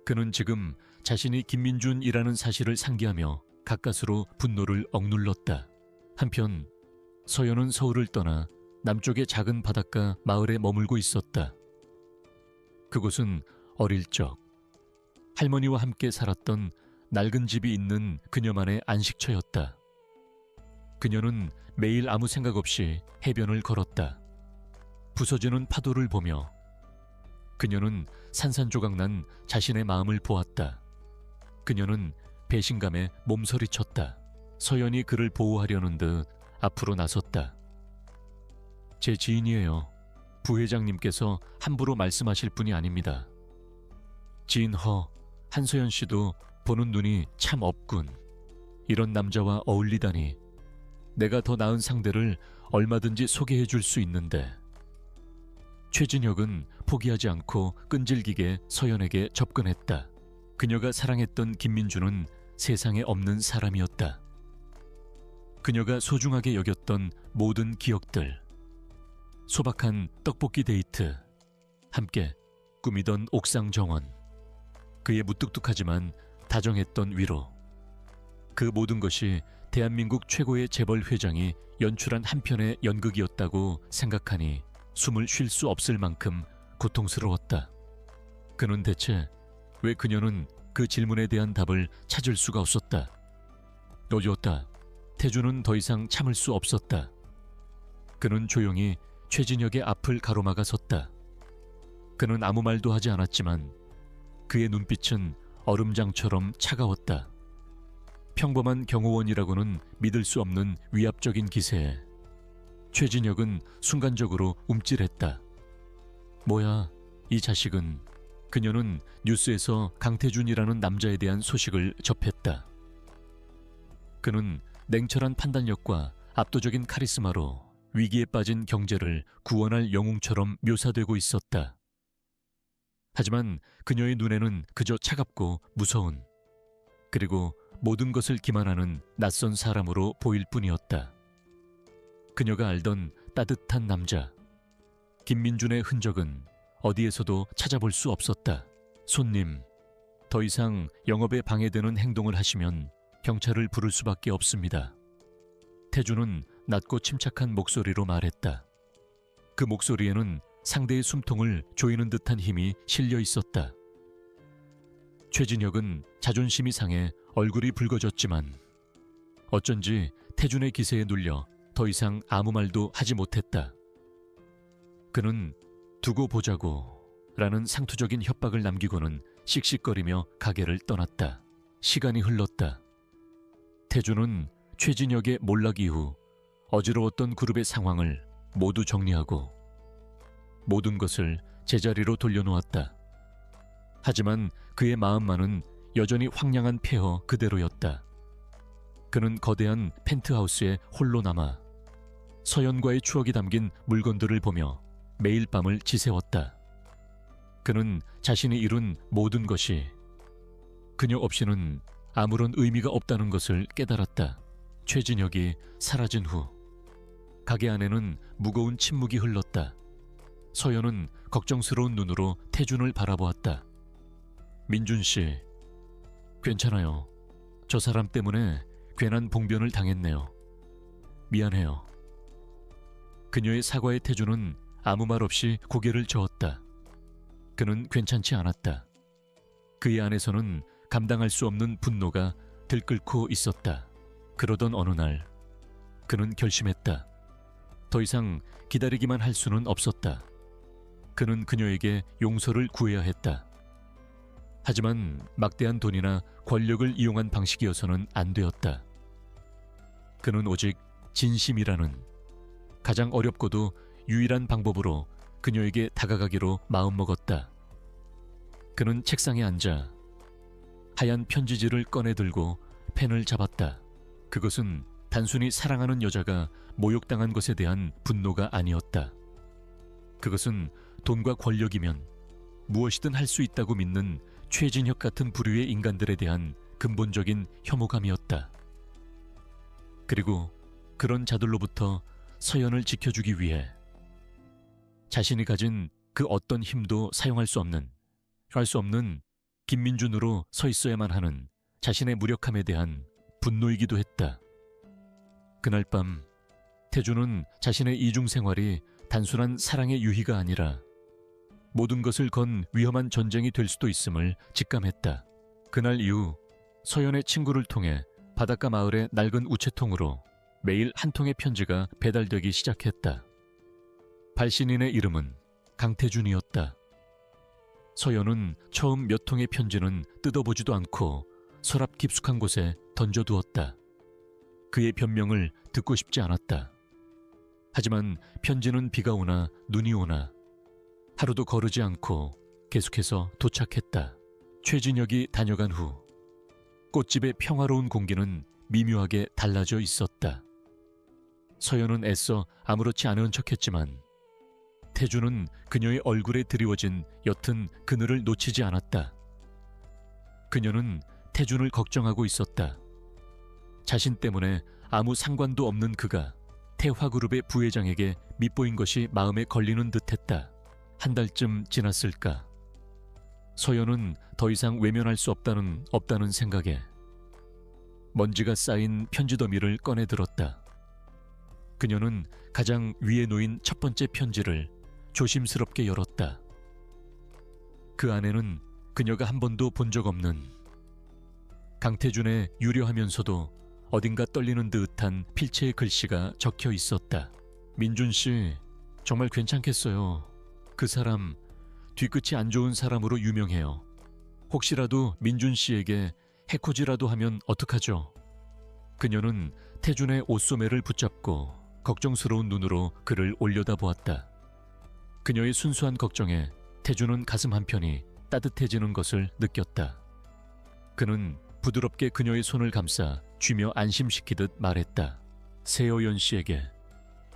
그는 지금 자신이 김민준이라는 사실을 상기하며 가까스로 분노를 억눌렀다. 한편 서연은 서울을 떠나 남쪽의 작은 바닷가 마을에 머물고 있었다. 그곳은 어릴 적 할머니와 함께 살았던 낡은 집이 있는 그녀만의 안식처였다. 그녀는 매일 아무 생각 없이 해변을 걸었다. 부서지는 파도를 보며 그녀는 산산조각난 자신의 마음을 보았다. 그녀는 배신감에 몸서리쳤다. 서연이 그를 보호하려는 듯 앞으로 나섰다. 제 지인이에요. 부회장님께서 함부로 말씀하실 분이 아닙니다. 지인 한서연 씨도 보는 눈이 참 없군. 이런 남자와 어울리다니. 내가 더 나은 상대를 얼마든지 소개해 줄 수 있는데. 최진혁은 포기하지 않고 끈질기게 서연에게 접근했다. 그녀가 사랑했던 김민주는 세상에 없는 사람이었다. 그녀가 소중하게 여겼던 모든 기억들, 소박한 떡볶이 데이트, 함께 꾸미던 옥상 정원, 그의 무뚝뚝하지만 다정했던 위로, 그 모든 것이 대한민국 최고의 재벌 회장이 연출한 한 편의 연극이었다고 생각하니 숨을 쉴 수 없을 만큼 고통스러웠다. 그는 대체 왜 그녀는 그 질문에 대한 답을 찾을 수가 없었다. 어디였다. 태주는 더 이상 참을 수 없었다. 그는 조용히 최진혁의 앞을 가로막아 섰다. 그는 아무 말도 하지 않았지만 그의 눈빛은 얼음장처럼 차가웠다. 평범한 경호원이라고는 믿을 수 없는 위압적인 기세에 최진혁은 순간적으로 움찔했다. 뭐야, 이 자식은. 그녀는 뉴스에서 강태준이라는 남자에 대한 소식을 접했다. 그는 냉철한 판단력과 압도적인 카리스마로 위기에 빠진 경제를 구원할 영웅처럼 묘사되고 있었다. 하지만 그녀의 눈에는 그저 차갑고 무서운, 그리고 모든 것을 기만하는 낯선 사람으로 보일 뿐이었다. 그녀가 알던 따뜻한 남자, 김민준의 흔적은 어디에서도 찾아볼 수 없었다. 손님, 더 이상 영업에 방해되는 행동을 하시면 경찰을 부를 수밖에 없습니다. 태주는 낮고 침착한 목소리로 말했다. 그 목소리에는 상대의 숨통을 조이는 듯한 힘이 실려 있었다. 최진혁은 자존심이 상해 얼굴이 붉어졌지만 어쩐지 태준의 기세에 눌려 더 이상 아무 말도 하지 못했다. 그는 두고 보자고 라는 상투적인 협박을 남기고는 씩씩거리며 가게를 떠났다. 시간이 흘렀다. 태준은 최진혁의 몰락 이후 어지러웠던 그룹의 상황을 모두 정리하고 모든 것을 제자리로 돌려놓았다. 하지만 그의 마음만은 여전히 황량한 폐허 그대로였다. 그는 거대한 펜트하우스에 홀로 남아 서연과의 추억이 담긴 물건들을 보며 매일 밤을 지새웠다. 그는 자신이 이룬 모든 것이 그녀 없이는 아무런 의미가 없다는 것을 깨달았다. 최진혁이 사라진 후 가게 안에는 무거운 침묵이 흘렀다. 서연은 걱정스러운 눈으로 태준을 바라보았다. 민준 씨, 괜찮아요. 저 사람 때문에 괜한 봉변을 당했네요. 미안해요. 그녀의 사과에 태준은 아무 말 없이 고개를 저었다. 그는 괜찮지 않았다. 그의 안에서는 감당할 수 없는 분노가 들끓고 있었다. 그러던 어느 날 그는 결심했다. 더 이상 기다리기만 할 수는 없었다. 그는 그녀에게 용서를 구해야 했다. 하지만 막대한 돈이나 권력을 이용한 방식이어서는 안 되었다. 그는 오직 진심이라는 가장 어렵고도 유일한 방법으로 그녀에게 다가가기로 마음먹었다. 그는 책상에 앉아 하얀 편지지를 꺼내 들고 펜을 잡았다. 그것은 단순히 사랑하는 여자가 모욕당한 것에 대한 분노가 아니었다. 그것은 돈과 권력이면 무엇이든 할 수 있다고 믿는 최진혁 같은 부류의 인간들에 대한 근본적인 혐오감이었다. 그리고 그런 자들로부터 서연을 지켜주기 위해 자신이 가진 그 어떤 힘도 사용할 수 없는, 할 수 없는 김민준으로 서 있어야만 하는 자신의 무력함에 대한 분노이기도 했다. 그날 밤 태주는 자신의 이중 생활이 단순한 사랑의 유희가 아니라 모든 것을 건 위험한 전쟁이 될 수도 있음을 직감했다. 그날 이후 서연의 친구를 통해 바닷가 마을의 낡은 우체통으로 매일 한 통의 편지가 배달되기 시작했다. 발신인의 이름은 강태준이었다. 서연은 처음 몇 통의 편지는 뜯어보지도 않고 서랍 깊숙한 곳에 던져두었다. 그의 변명을 듣고 싶지 않았다. 하지만 편지는 비가 오나 눈이 오나 하루도 거르지 않고 계속해서 도착했다. 최진혁이 다녀간 후 꽃집의 평화로운 공기는 미묘하게 달라져 있었다. 서연은 애써 아무렇지 않은 척했지만 태주는 그녀의 얼굴에 드리워진 옅은 그늘을 놓치지 않았다. 그녀는 태준을 걱정하고 있었다. 자신 때문에 아무 상관도 없는 그가 태화그룹의 부회장에게 밉보인 것이 마음에 걸리는 듯했다. 한 달쯤 지났을까. 서연은 더 이상 외면할 수 없다는 생각에 먼지가 쌓인 편지 더미를 꺼내 들었다. 그녀는 가장 위에 놓인 첫 번째 편지를 조심스럽게 열었다. 그 안에는 그녀가 한 번도 본 적 없는 강태준의 유려하면서도 어딘가 떨리는 듯한 필체의 글씨가 적혀 있었다. 민준 씨, 정말 괜찮겠어요. 그 사람 뒤끝이 안 좋은 사람으로 유명해요. 혹시라도 민준 씨에게 해코지라도 하면 어떡하죠? 그녀는 태준의 옷소매를 붙잡고 걱정스러운 눈으로 그를 올려다보았다. 그녀의 순수한 걱정에 태준은 가슴 한편이 따뜻해지는 것을 느꼈다. 그는 부드럽게 그녀의 손을 감싸 쥐며 안심시키듯 말했다. 세호연 씨에게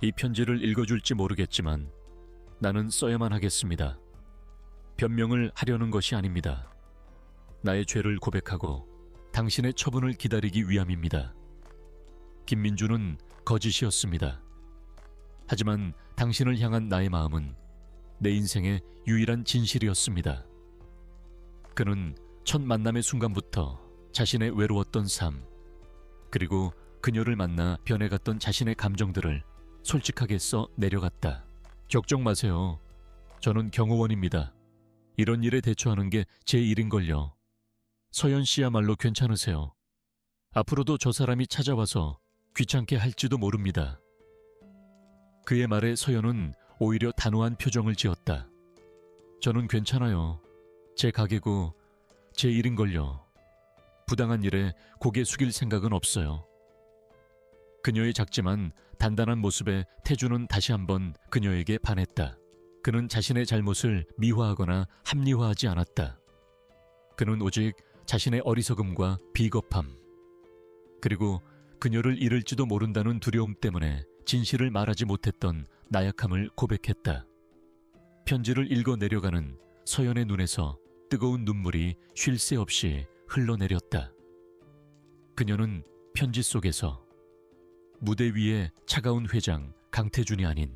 이 편지를 읽어줄지 모르겠지만 나는 써야만 하겠습니다. 변명을 하려는 것이 아닙니다. 나의 죄를 고백하고 당신의 처분을 기다리기 위함입니다. 김민주는 거짓이었습니다. 하지만 당신을 향한 나의 마음은 내 인생의 유일한 진실이었습니다. 그는 첫 만남의 순간부터 자신의 외로웠던 삶, 그리고 그녀를 만나 변해갔던 자신의 감정들을 솔직하게 써 내려갔다. 걱정 마세요. 저는 경호원입니다. 이런 일에 대처하는 게 제 일인걸요. 서연 씨야말로 괜찮으세요. 앞으로도 저 사람이 찾아와서 귀찮게 할지도 모릅니다. 그의 말에 서연은 오히려 단호한 표정을 지었다. 저는 괜찮아요. 제 가게고 제 일인걸요. 부당한 일에 고개 숙일 생각은 없어요. 그녀의 작지만 단단한 모습에 태주는 다시 한번 그녀에게 반했다. 그는 자신의 잘못을 미화하거나 합리화하지 않았다. 그는 오직 자신의 어리석음과 비겁함, 그리고 그녀를 잃을지도 모른다는 두려움 때문에 진실을 말하지 못했던 나약함을 고백했다. 편지를 읽어 내려가는 서연의 눈에서 뜨거운 눈물이 쉴 새 없이 흘러내렸다. 그녀는 편지 속에서 무대 위의 차가운 회장 강태준이 아닌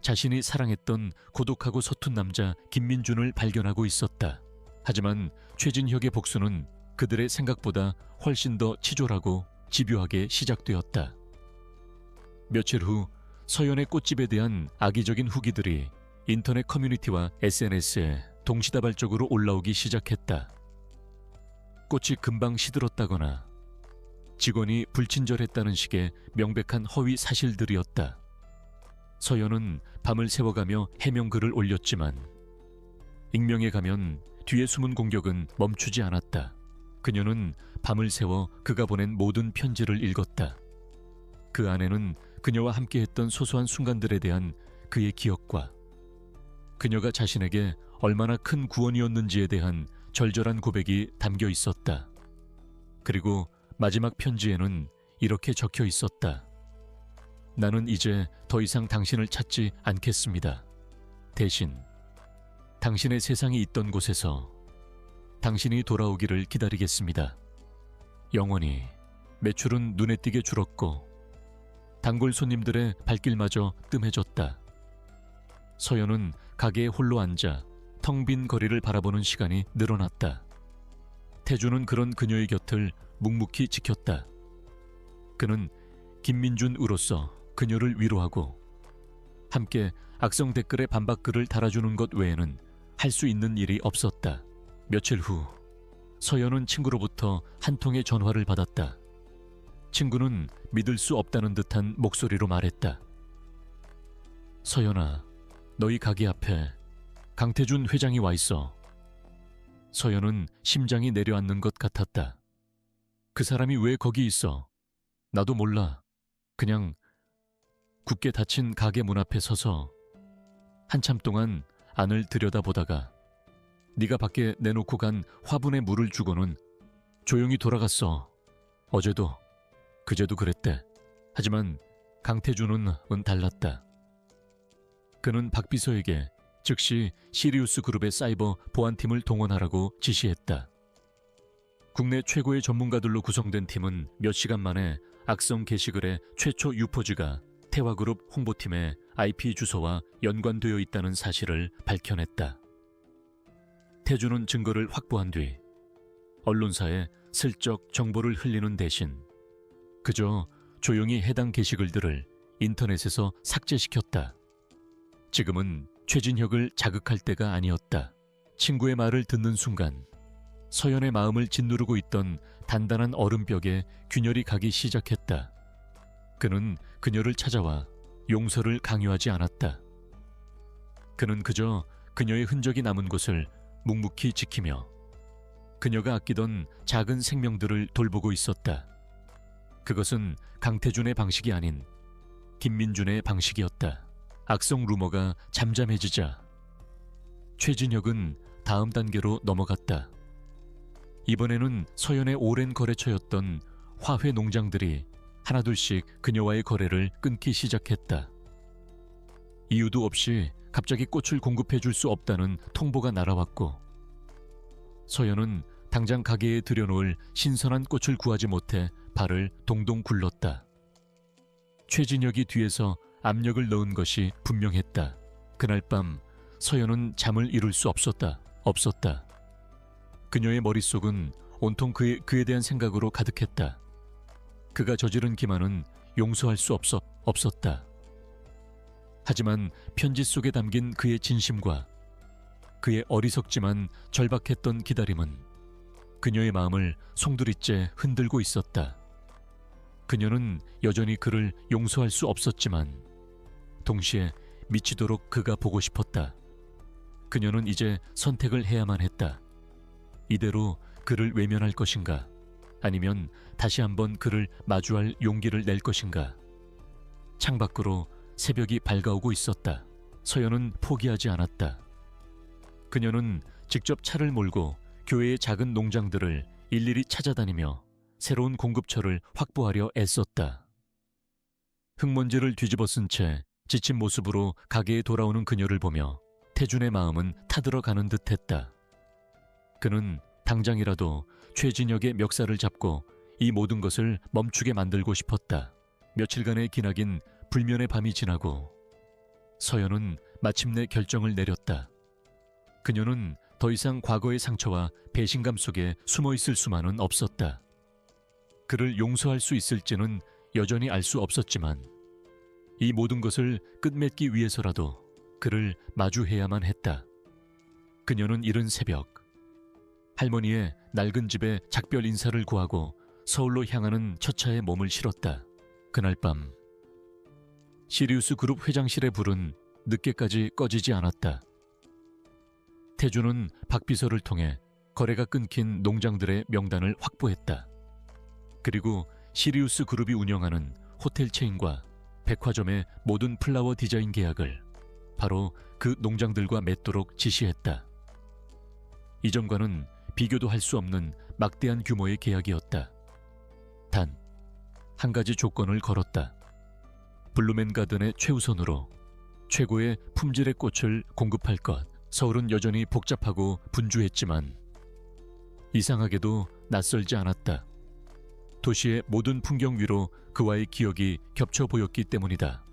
자신이 사랑했던 고독하고 서툰 남자 김민준을 발견하고 있었다. 하지만 최진혁의 복수는 그들의 생각보다 훨씬 더 치졸하고 집요하게 시작되었다. 며칠 후 서연의 꽃집에 대한 악의적인 후기들이 인터넷 커뮤니티와 SNS에 동시다발적으로 올라오기 시작했다. 꽃이 금방 시들었다거나 직원이 불친절했다는 식의 명백한 허위 사실들이었다. 서연은 밤을 새워가며 해명글을 올렸지만 익명에 가면 뒤에 숨은 공격은 멈추지 않았다. 그녀는 밤을 새워 그가 보낸 모든 편지를 읽었다. 그 안에는 그녀와 함께했던 소소한 순간들에 대한 그의 기억과 그녀가 자신에게 얼마나 큰 구원이었는지에 대한 절절한 고백이 담겨 있었다. 그리고 마지막 편지에는 이렇게 적혀 있었다. 나는 이제 더 이상 당신을 찾지 않겠습니다. 대신 당신의 세상이 있던 곳에서 당신이 돌아오기를 기다리겠습니다. 영원히 매출은 눈에 띄게 줄었고 단골 손님들의 발길마저 뜸해졌다. 서연은 가게에 홀로 앉아 텅 빈 거리를 바라보는 시간이 늘어났다. 태주는 그런 그녀의 곁을 묵묵히 지켰다. 그는 김민준으로서 그녀를 위로하고 함께 악성 댓글에 반박글을 달아주는 것 외에는 할 수 있는 일이 없었다. 며칠 후 서연은 친구로부터 한 통의 전화를 받았다. 친구는 믿을 수 없다는 듯한 목소리로 말했다. 서연아, 너희 가게 앞에 강태준 회장이 와 있어. 서연은 심장이 내려앉는 것 같았다. 그 사람이 왜 거기 있어? 나도 몰라. 그냥 굳게 닫힌 가게 문 앞에 서서 한참 동안 안을 들여다보다가 네가 밖에 내놓고 간 화분에 물을 주고는 조용히 돌아갔어. 어제도 그제도 그랬대. 하지만 강태준은 달랐다. 그는 박 비서에게 즉시 시리우스 그룹의 사이버 보안팀을 동원하라고 지시했다. 국내 최고의 전문가들로 구성된 팀은 몇 시간 만에 악성 게시글의 최초 유포지가 태화그룹 홍보팀의 IP 주소와 연관되어 있다는 사실을 밝혀냈다. 태준은 증거를 확보한 뒤 언론사에 슬쩍 정보를 흘리는 대신 그저 조용히 해당 게시글들을 인터넷에서 삭제시켰다. 지금은 최진혁을 자극할 때가 아니었다. 친구의 말을 듣는 순간 서연의 마음을 짓누르고 있던 단단한 얼음벽에 균열이 가기 시작했다. 그는 그녀를 찾아와 용서를 강요하지 않았다. 그는 그저 그녀의 흔적이 남은 곳을 묵묵히 지키며 그녀가 아끼던 작은 생명들을 돌보고 있었다. 그것은 강태준의 방식이 아닌 김민준의 방식이었다. 악성 루머가 잠잠해지자 최진혁은 다음 단계로 넘어갔다. 이번에는 서연의 오랜 거래처였던 화훼 농장들이 하나둘씩 그녀와의 거래를 끊기 시작했다. 이유도 없이 갑자기 꽃을 공급해 줄 수 없다는 통보가 날아왔고 서연은 당장 가게에 들여놓을 신선한 꽃을 구하지 못해 발을 동동 굴렀다. 최진혁이 뒤에서 압력을 넣은 것이 분명했다. 그날 밤 서연은 잠을 이룰 수 없었다. 그녀의 머릿속은 온통 그에 대한 생각으로 가득했다. 그가 저지른 기만은 용서할 수 없었다. 하지만 편지 속에 담긴 그의 진심과 그의 어리석지만 절박했던 기다림은 그녀의 마음을 송두리째 흔들고 있었다. 그녀는 여전히 그를 용서할 수 없었지만 동시에 미치도록 그가 보고 싶었다. 그녀는 이제 선택을 해야만 했다. 이대로 그를 외면할 것인가? 아니면 다시 한번 그를 마주할 용기를 낼 것인가? 창밖으로 새벽이 밝아오고 있었다. 서연은 포기하지 않았다. 그녀는 직접 차를 몰고 교회의 작은 농장들을 일일이 찾아다니며 새로운 공급처를 확보하려 애썼다. 흙먼지를 뒤집어 쓴 채 지친 모습으로 가게에 돌아오는 그녀를 보며 태준의 마음은 타들어가는 듯했다. 그는 당장이라도 최진혁의 멱살을 잡고 이 모든 것을 멈추게 만들고 싶었다. 며칠간의 기나긴 불면의 밤이 지나고 서연은 마침내 결정을 내렸다. 그녀는 더 이상 과거의 상처와 배신감 속에 숨어있을 수만은 없었다. 그를 용서할 수 있을지는 여전히 알 수 없었지만 이 모든 것을 끝맺기 위해서라도 그를 마주해야만 했다. 그녀는 이른 새벽 할머니의 낡은 집에 작별 인사를 구하고 서울로 향하는 첫차에 몸을 실었다. 그날 밤 시리우스 그룹 회장실의 불은 늦게까지 꺼지지 않았다. 태준은 박 비서를 통해 거래가 끊긴 농장들의 명단을 확보했다. 그리고 시리우스 그룹이 운영하는 호텔 체인과 백화점의 모든 플라워 디자인 계약을 바로 그 농장들과 맺도록 지시했다. 이전과는 비교도 할 수 없는 막대한 규모의 계약이었다. 단, 한 가지 조건을 걸었다. 블루맨 가든의 최우선으로 최고의 품질의 꽃을 공급할 것. 서울은 여전히 복잡하고 분주했지만 이상하게도 낯설지 않았다. 도시의 모든 풍경 위로 그와의 기억이 겹쳐 보였기 때문이다.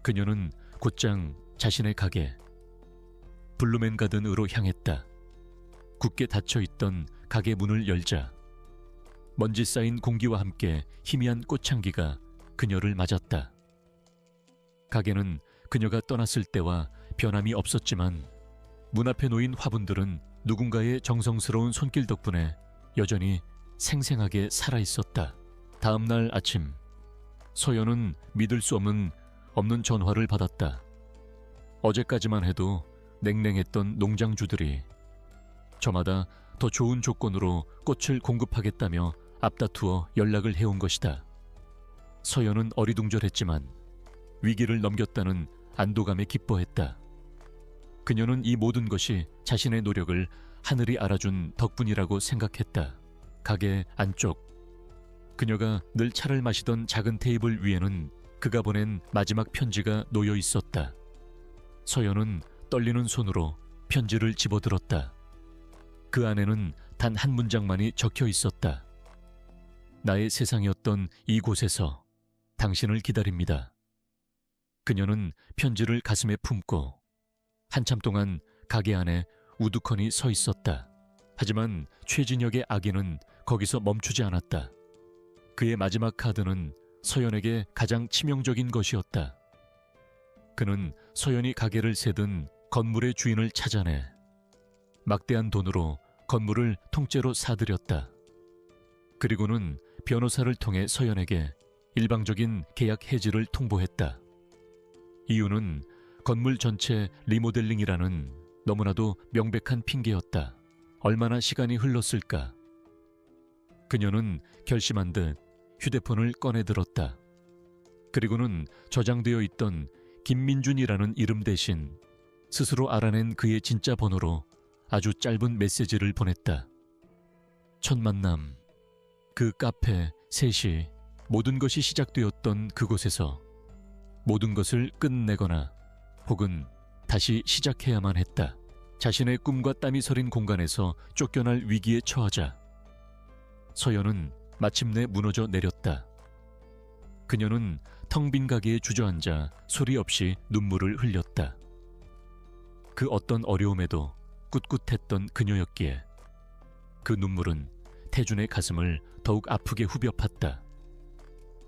그녀는 곧장 자신의 가게 블루맨 가든으로 향했다. 굳게 닫혀있던 가게 문을 열자 먼지 쌓인 공기와 함께 희미한 꽃향기가 그녀를 맞았다. 가게는 그녀가 떠났을 때와 변함이 없었지만 문 앞에 놓인 화분들은 누군가의 정성스러운 손길 덕분에 여전히 생생하게 살아있었다. 다음 날 아침, 서연은 믿을 수 없는 전화를 받았다. 어제까지만 해도 냉랭했던 농장주들이 저마다 더 좋은 조건으로 꽃을 공급하겠다며 앞다투어 연락을 해온 것이다. 서연은 어리둥절했지만 위기를 넘겼다는 안도감에 기뻐했다. 그녀는 이 모든 것이 자신의 노력을 하늘이 알아준 덕분이라고 생각했다. 가게 안쪽, 그녀가 늘 차를 마시던 작은 테이블 위에는 그가 보낸 마지막 편지가 놓여 있었다. 서연은 떨리는 손으로 편지를 집어들었다. 그 안에는 단 한 문장만이 적혀 있었다. 나의 세상이었던 이곳에서 당신을 기다립니다. 그녀는 편지를 가슴에 품고 한참 동안 가게 안에 우두커니 서 있었다. 하지만 최진혁의 악의는 거기서 멈추지 않았다. 그의 마지막 카드는 서연에게 가장 치명적인 것이었다. 그는 서연이 가게를 세든 건물의 주인을 찾아내 막대한 돈으로 건물을 통째로 사들였다. 그리고는 변호사를 통해 서연에게 일방적인 계약 해지를 통보했다. 이유는 건물 전체 리모델링이라는 너무나도 명백한 핑계였다. 얼마나 시간이 흘렀을까? 그녀는 결심한 듯 휴대폰을 꺼내들었다. 그리고는 저장되어 있던 김민준이라는 이름 대신 스스로 알아낸 그의 진짜 번호로 아주 짧은 메시지를 보냈다. 첫 만남, 그 카페 3시, 모든 것이 시작되었던 그곳에서 모든 것을 끝내거나 혹은 다시 시작해야만 했다. 자신의 꿈과 땀이 서린 공간에서 쫓겨날 위기에 처하자 서연은 마침내 무너져 내렸다. 그녀는 텅 빈 가게에 주저앉아 소리 없이 눈물을 흘렸다. 그 어떤 어려움에도 꿋꿋했던 그녀였기에 그 눈물은 태준의 가슴을 더욱 아프게 후벼 팠다.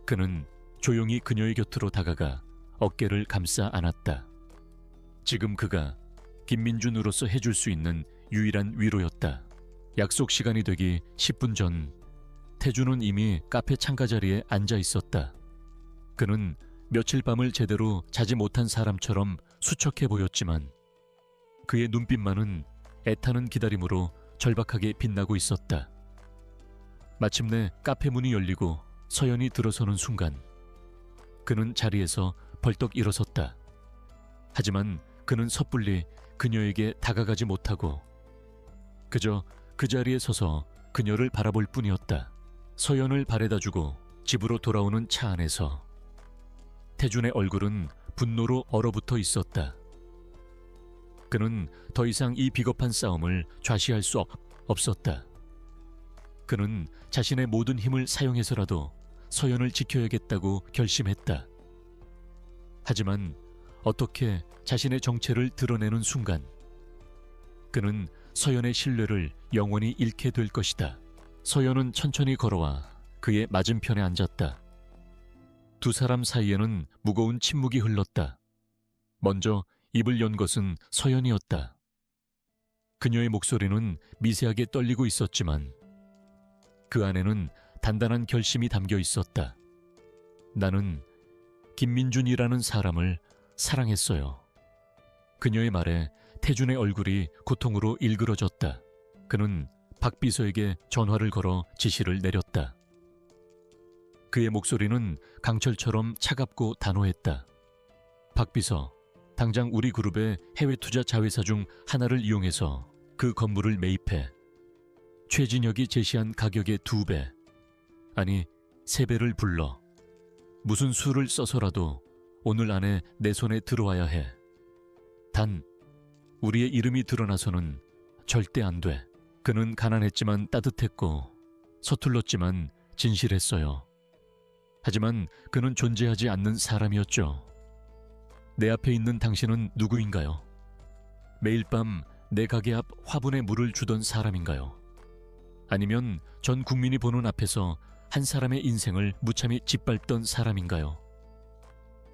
그는 조용히 그녀의 곁으로 다가가 어깨를 감싸 안았다. 지금 그가 김민준으로서 해줄 수 있는 유일한 위로였다. 약속 시간이 되기 10분 전 태준은 이미 카페 창가 자리에 앉아 있었다. 그는 며칠 밤을 제대로 자지 못한 사람처럼 수척해 보였지만 그의 눈빛만은 애타는 기다림으로 절박하게 빛나고 있었다. 마침내 카페 문이 열리고 서연이 들어서는 순간 그는 자리에서 벌떡 일어섰다. 하지만 그는 섣불리 그녀에게 다가가지 못하고 그저 그 자리에 서서 그녀를 바라볼 뿐이었다. 서연을 바래다주고 집으로 돌아오는 차 안에서 태준의 얼굴은 분노로 얼어붙어 있었다. 그는 더 이상 이 비겁한 싸움을 좌시할 수 없었다. 그는 자신의 모든 힘을 사용해서라도 서연을 지켜야겠다고 결심했다. 하지만 어떻게 자신의 정체를 드러내는 순간 그는 서연의 신뢰를 영원히 잃게 될 것이다. 서연은 천천히 걸어와 그의 맞은편에 앉았다. 두 사람 사이에는 무거운 침묵이 흘렀다. 먼저 입을 연 것은 서연이었다. 그녀의 목소리는 미세하게 떨리고 있었지만 그 안에는 단단한 결심이 담겨 있었다. 나는 김민준이라는 사람을 사랑했어요. 그녀의 말에 태준의 얼굴이 고통으로 일그러졌다. 그는 박 비서에게 전화를 걸어 지시를 내렸다. 그의 목소리는 강철처럼 차갑고 단호했다. 박 비서, 당장 우리 그룹의 해외 투자 자회사 중 하나를 이용해서 그 건물을 매입해 최진혁이 제시한 가격의 2배, 아니 3배를 불러. 무슨 수를 써서라도 오늘 안에 내 손에 들어와야 해. 단 우리의 이름이 드러나서는 절대 안 돼. 그는 가난했지만 따뜻했고 서툴렀지만 진실했어요. 하지만 그는 존재하지 않는 사람이었죠. 내 앞에 있는 당신은 누구인가요? 매일 밤 내 가게 앞 화분에 물을 주던 사람인가요? 아니면 전 국민이 보는 앞에서 한 사람의 인생을 무참히 짓밟던 사람인가요?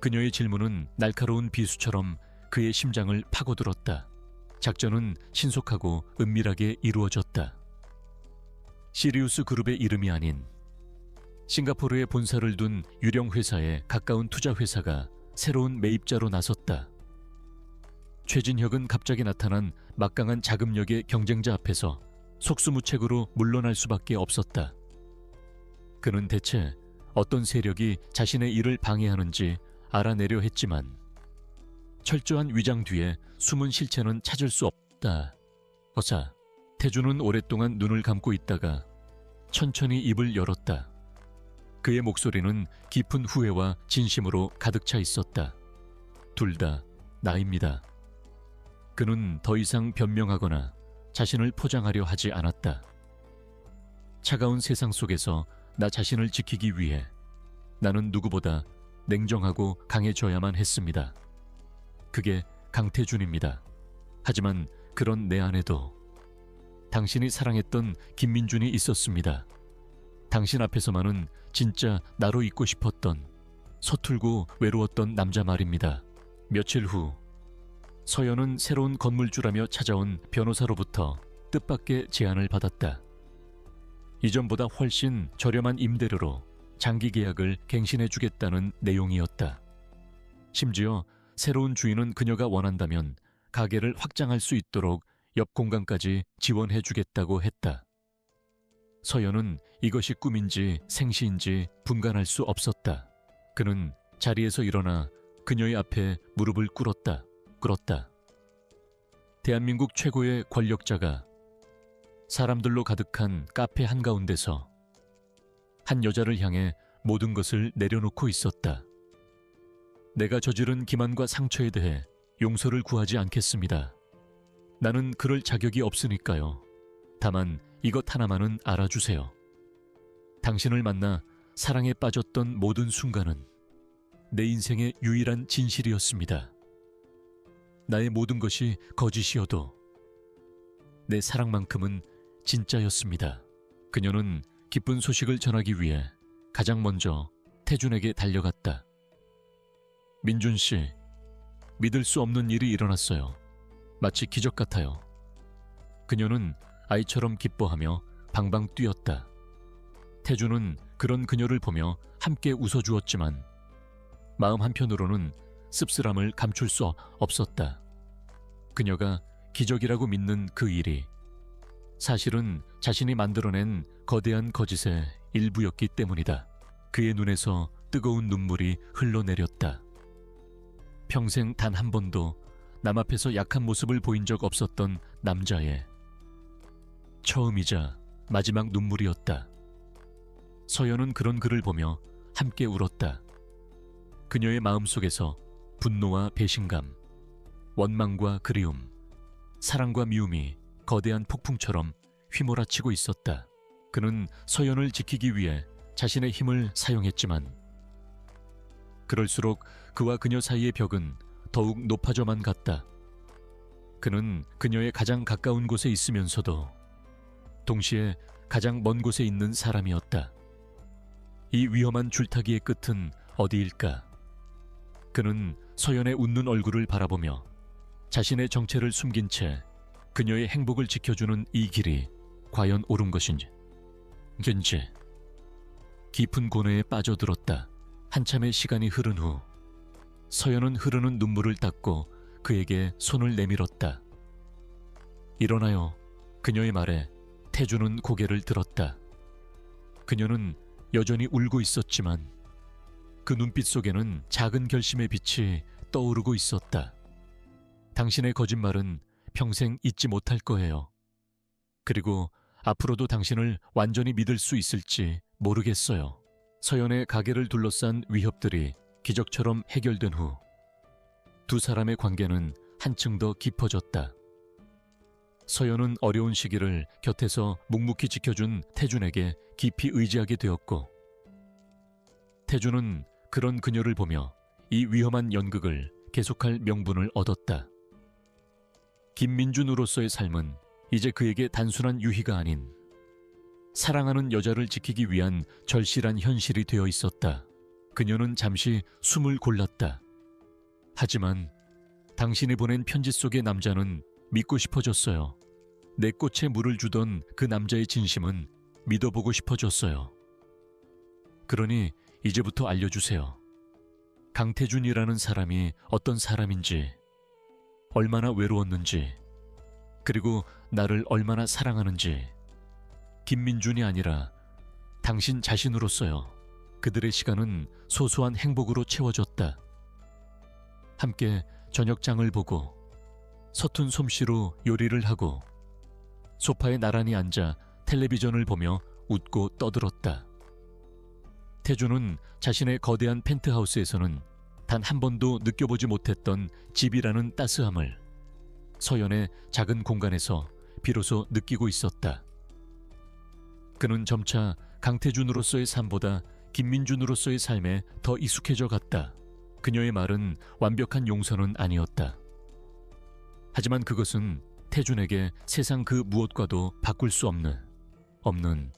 그녀의 질문은 날카로운 비수처럼 그의 심장을 파고들었다. 작전은 신속하고 은밀하게 이루어졌다. 시리우스 그룹의 이름이 아닌 싱가포르에 본사를 둔 유령 회사에 가까운 투자 회사가 새로운 매입자로 나섰다. 최진혁은 갑자기 나타난 막강한 자금력의 경쟁자 앞에서 속수무책으로 물러날 수밖에 없었다. 그는 대체 어떤 세력이 자신의 일을 방해하는지 알아내려 했지만 철저한 위장 뒤에 숨은 실체는 찾을 수 없다. 어사, 태주는 오랫동안 눈을 감고 있다가 천천히 입을 열었다. 그의 목소리는 깊은 후회와 진심으로 가득 차 있었다. 둘 다 나입니다. 그는 더 이상 변명하거나 자신을 포장하려 하지 않았다. 차가운 세상 속에서 나 자신을 지키기 위해 나는 누구보다 냉정하고 강해져야만 했습니다. 그게 강태준입니다. 하지만 그런 내 안에도 당신이 사랑했던 김민준이 있었습니다. 당신 앞에서만은 진짜 나로 있고 싶었던 서툴고 외로웠던 남자 말입니다. 며칠 후 서연은 새로운 건물주라며 찾아온 변호사로부터 뜻밖의 제안을 받았다. 이전보다 훨씬 저렴한 임대료로 장기 계약을 갱신해주겠다는 내용이었다. 심지어 새로운 주인은 그녀가 원한다면 가게를 확장할 수 있도록 옆 공간까지 지원해주겠다고 했다. 서연은 이것이 꿈인지 생시인지 분간할 수 없었다. 그는 자리에서 일어나 그녀의 앞에 무릎을 꿇었다. 대한민국 최고의 권력자가 사람들로 가득한 카페 한가운데서 한 여자를 향해 모든 것을 내려놓고 있었다. 내가 저지른 기만과 상처에 대해 용서를 구하지 않겠습니다. 나는 그럴 자격이 없으니까요. 다만 이것 하나만은 알아주세요. 당신을 만나 사랑에 빠졌던 모든 순간은 내 인생의 유일한 진실이었습니다. 나의 모든 것이 거짓이어도 내 사랑만큼은 진짜였습니다. 그녀는 기쁜 소식을 전하기 위해 가장 먼저 태준에게 달려갔다. 민준 씨, 믿을 수 없는 일이 일어났어요. 마치 기적 같아요. 그녀는 아이처럼 기뻐하며 방방 뛰었다. 태준은 그런 그녀를 보며 함께 웃어주었지만 마음 한편으로는 씁쓸함을 감출 수 없었다. 그녀가 기적이라고 믿는 그 일이 사실은 자신이 만들어낸 거대한 거짓의 일부였기 때문이다. 그의 눈에서 뜨거운 눈물이 흘러내렸다. 평생 단 한 번도 남 앞에서 약한 모습을 보인 적 없었던 남자의 처음이자 마지막 눈물이었다. 서연은 그런 그를 보며 함께 울었다. 그녀의 마음속에서 분노와 배신감, 원망과 그리움, 사랑과 미움이 거대한 폭풍처럼 휘몰아치고 있었다. 그는 서연을 지키기 위해 자신의 힘을 사용했지만 그럴수록 그와 그녀 사이의 벽은 더욱 높아져만 갔다. 그는 그녀의 가장 가까운 곳에 있으면서도 동시에 가장 먼 곳에 있는 사람이었다. 이 위험한 줄타기의 끝은 어디일까? 그는 서연의 웃는 얼굴을 바라보며 자신의 정체를 숨긴 채 그녀의 행복을 지켜주는 이 길이 과연 옳은 것인지 견제 깊은 고뇌에 빠져들었다. 한참의 시간이 흐른 후 서연은 흐르는 눈물을 닦고 그에게 손을 내밀었다. 일어나요. 그녀의 말에 태주는 고개를 들었다. 그녀는 여전히 울고 있었지만 그 눈빛 속에는 작은 결심의 빛이 떠오르고 있었다. 당신의 거짓말은 평생 잊지 못할 거예요. 그리고 앞으로도 당신을 완전히 믿을 수 있을지 모르겠어요. 서연의 가게를 둘러싼 위협들이 기적처럼 해결된 후 두 사람의 관계는 한층 더 깊어졌다. 서연은 어려운 시기를 곁에서 묵묵히 지켜준 태준에게 깊이 의지하게 되었고 태준은 그런 그녀를 보며 이 위험한 연극을 계속할 명분을 얻었다. 김민준으로서의 삶은 이제 그에게 단순한 유희가 아닌 사랑하는 여자를 지키기 위한 절실한 현실이 되어 있었다. 그녀는 잠시 숨을 골랐다. 하지만 당신이 보낸 편지 속의 남자는 믿고 싶어졌어요. 내 꽃에 물을 주던 그 남자의 진심은 믿어보고 싶어졌어요. 그러니 이제부터 알려주세요. 강태준이라는 사람이 어떤 사람인지, 얼마나 외로웠는지, 그리고 나를 얼마나 사랑하는지. 김민준이 아니라 당신 자신으로서요. 그들의 시간은 소소한 행복으로 채워졌다. 함께 저녁장을 보고 서툰 솜씨로 요리를 하고 소파에 나란히 앉아 텔레비전을 보며 웃고 떠들었다. 태준은 자신의 거대한 펜트하우스에서는 단 한 번도 느껴보지 못했던 집이라는 따스함을 서연의 작은 공간에서 비로소 느끼고 있었다. 그는 점차 강태준으로서의 삶보다 김민준으로서의 삶에 더 익숙해져 갔다. 그녀의 말은 완벽한 용서는 아니었다. 하지만 그것은 태준에게 세상 그 무엇과도 바꿀 수 없는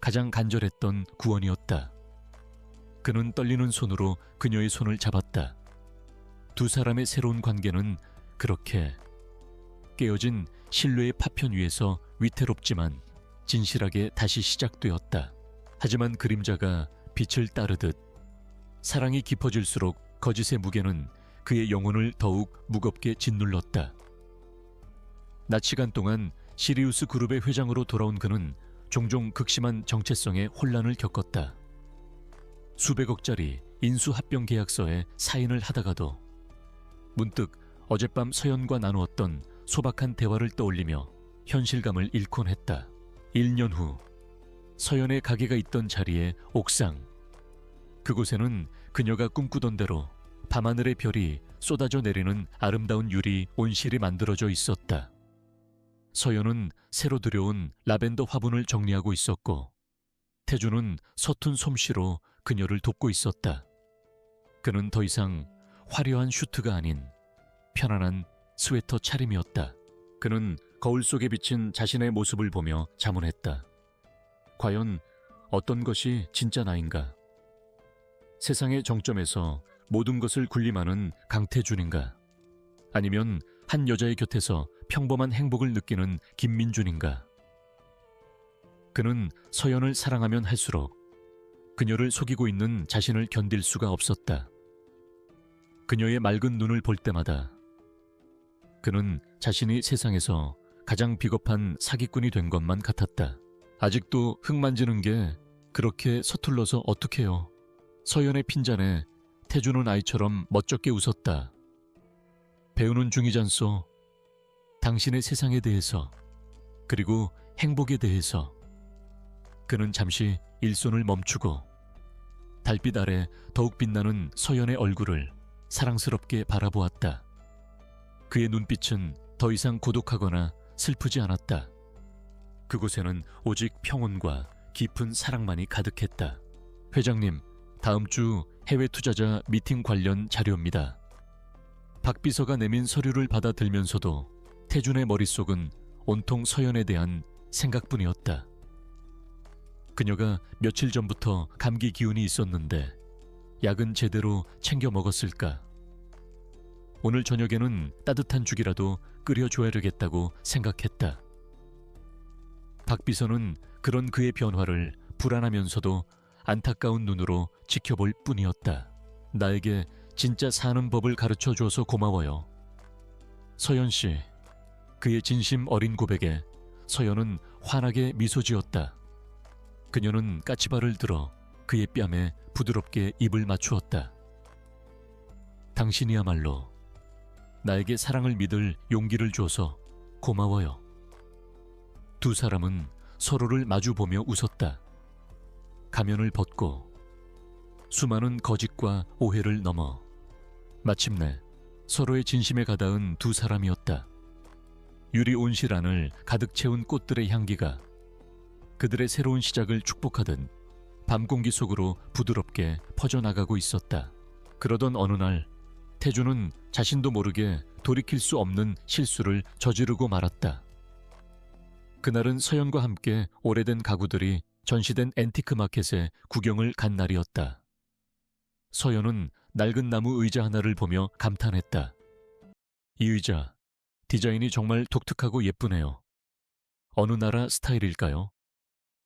가장 간절했던 구원이었다. 그는 떨리는 손으로 그녀의 손을 잡았다. 두 사람의 새로운 관계는 그렇게 깨어진 신뢰의 파편 위에서 위태롭지만 진실하게 다시 시작되었다. 하지만 그림자가 빛을 따르듯 사랑이 깊어질수록 거짓의 무게는 그의 영혼을 더욱 무겁게 짓눌렀다. 낮 시간 동안 시리우스 그룹의 회장으로 돌아온 그는 종종 극심한 정체성의 혼란을 겪었다. 수백억짜리 인수합병 계약서에 사인을 하다가도 문득 어젯밤 서연과 나누었던 소박한 대화를 떠올리며 현실감을 잃곤 했다. 1년 후 서연의 가게가 있던 자리의 옥상. 그곳에는 그녀가 꿈꾸던 대로 밤하늘의 별이 쏟아져 내리는 아름다운 유리 온실이 만들어져 있었다. 서연은 새로 들여온 라벤더 화분을 정리하고 있었고 태준은 서툰 솜씨로 그녀를 돕고 있었다. 그는 더 이상 화려한 슈트가 아닌 편안한 스웨터 차림이었다. 그는 거울 속에 비친 자신의 모습을 보며 자문했다. 과연 어떤 것이 진짜 나인가? 세상의 정점에서 모든 것을 군림하는 강태준인가? 아니면 한 여자의 곁에서 평범한 행복을 느끼는 김민준인가? 그는 서연을 사랑하면 할수록 그녀를 속이고 있는 자신을 견딜 수가 없었다. 그녀의 맑은 눈을 볼 때마다 그는 자신이 세상에서 가장 비겁한 사기꾼이 된 것만 같았다. 아직도 흙 만지는 게 그렇게 서툴러서 어떡해요. 서연의 핀잔에 태준은 아이처럼 멋쩍게 웃었다. 배우는 중이잖소. 당신의 세상에 대해서, 그리고 행복에 대해서. 그는 잠시 일손을 멈추고 달빛 아래 더욱 빛나는 서연의 얼굴을 사랑스럽게 바라보았다. 그의 눈빛은 더 이상 고독하거나 슬프지 않았다. 그곳에는 오직 평온과 깊은 사랑만이 가득했다. 회장님, 다음 주 해외 투자자 미팅 관련 자료입니다. 박 비서가 내민 서류를 받아들면서도 태준의 머릿속은 온통 서연에 대한 생각뿐이었다. 그녀가 며칠 전부터 감기 기운이 있었는데 약은 제대로 챙겨 먹었을까? 오늘 저녁에는 따뜻한 죽이라도 끓여줘야겠다고 생각했다. 박 비서는 그런 그의 변화를 불안하면서도 안타까운 눈으로 지켜볼 뿐이었다. 나에게 진짜 사는 법을 가르쳐줘서 고마워요. 서연 씨. 그의 진심 어린 고백에 서연은 환하게 미소 지었다. 그녀는 까치발을 들어 그의 뺨에 부드럽게 입을 맞추었다. 당신이야말로 나에게 사랑을 믿을 용기를 줘서 고마워요. 두 사람은 서로를 마주보며 웃었다. 가면을 벗고 수많은 거짓과 오해를 넘어 마침내 서로의 진심에 가닿은 두 사람이었다. 유리 온실 안을 가득 채운 꽃들의 향기가 그들의 새로운 시작을 축복하듯 밤 공기 속으로 부드럽게 퍼져나가고 있었다. 그러던 어느 날 태준은 자신도 모르게 돌이킬 수 없는 실수를 저지르고 말았다. 그날은 서연과 함께 오래된 가구들이 전시된 앤티크 마켓에 구경을 간 날이었다. 서연은 낡은 나무 의자 하나를 보며 감탄했다. 이 의자, 디자인이 정말 독특하고 예쁘네요. 어느 나라 스타일일까요?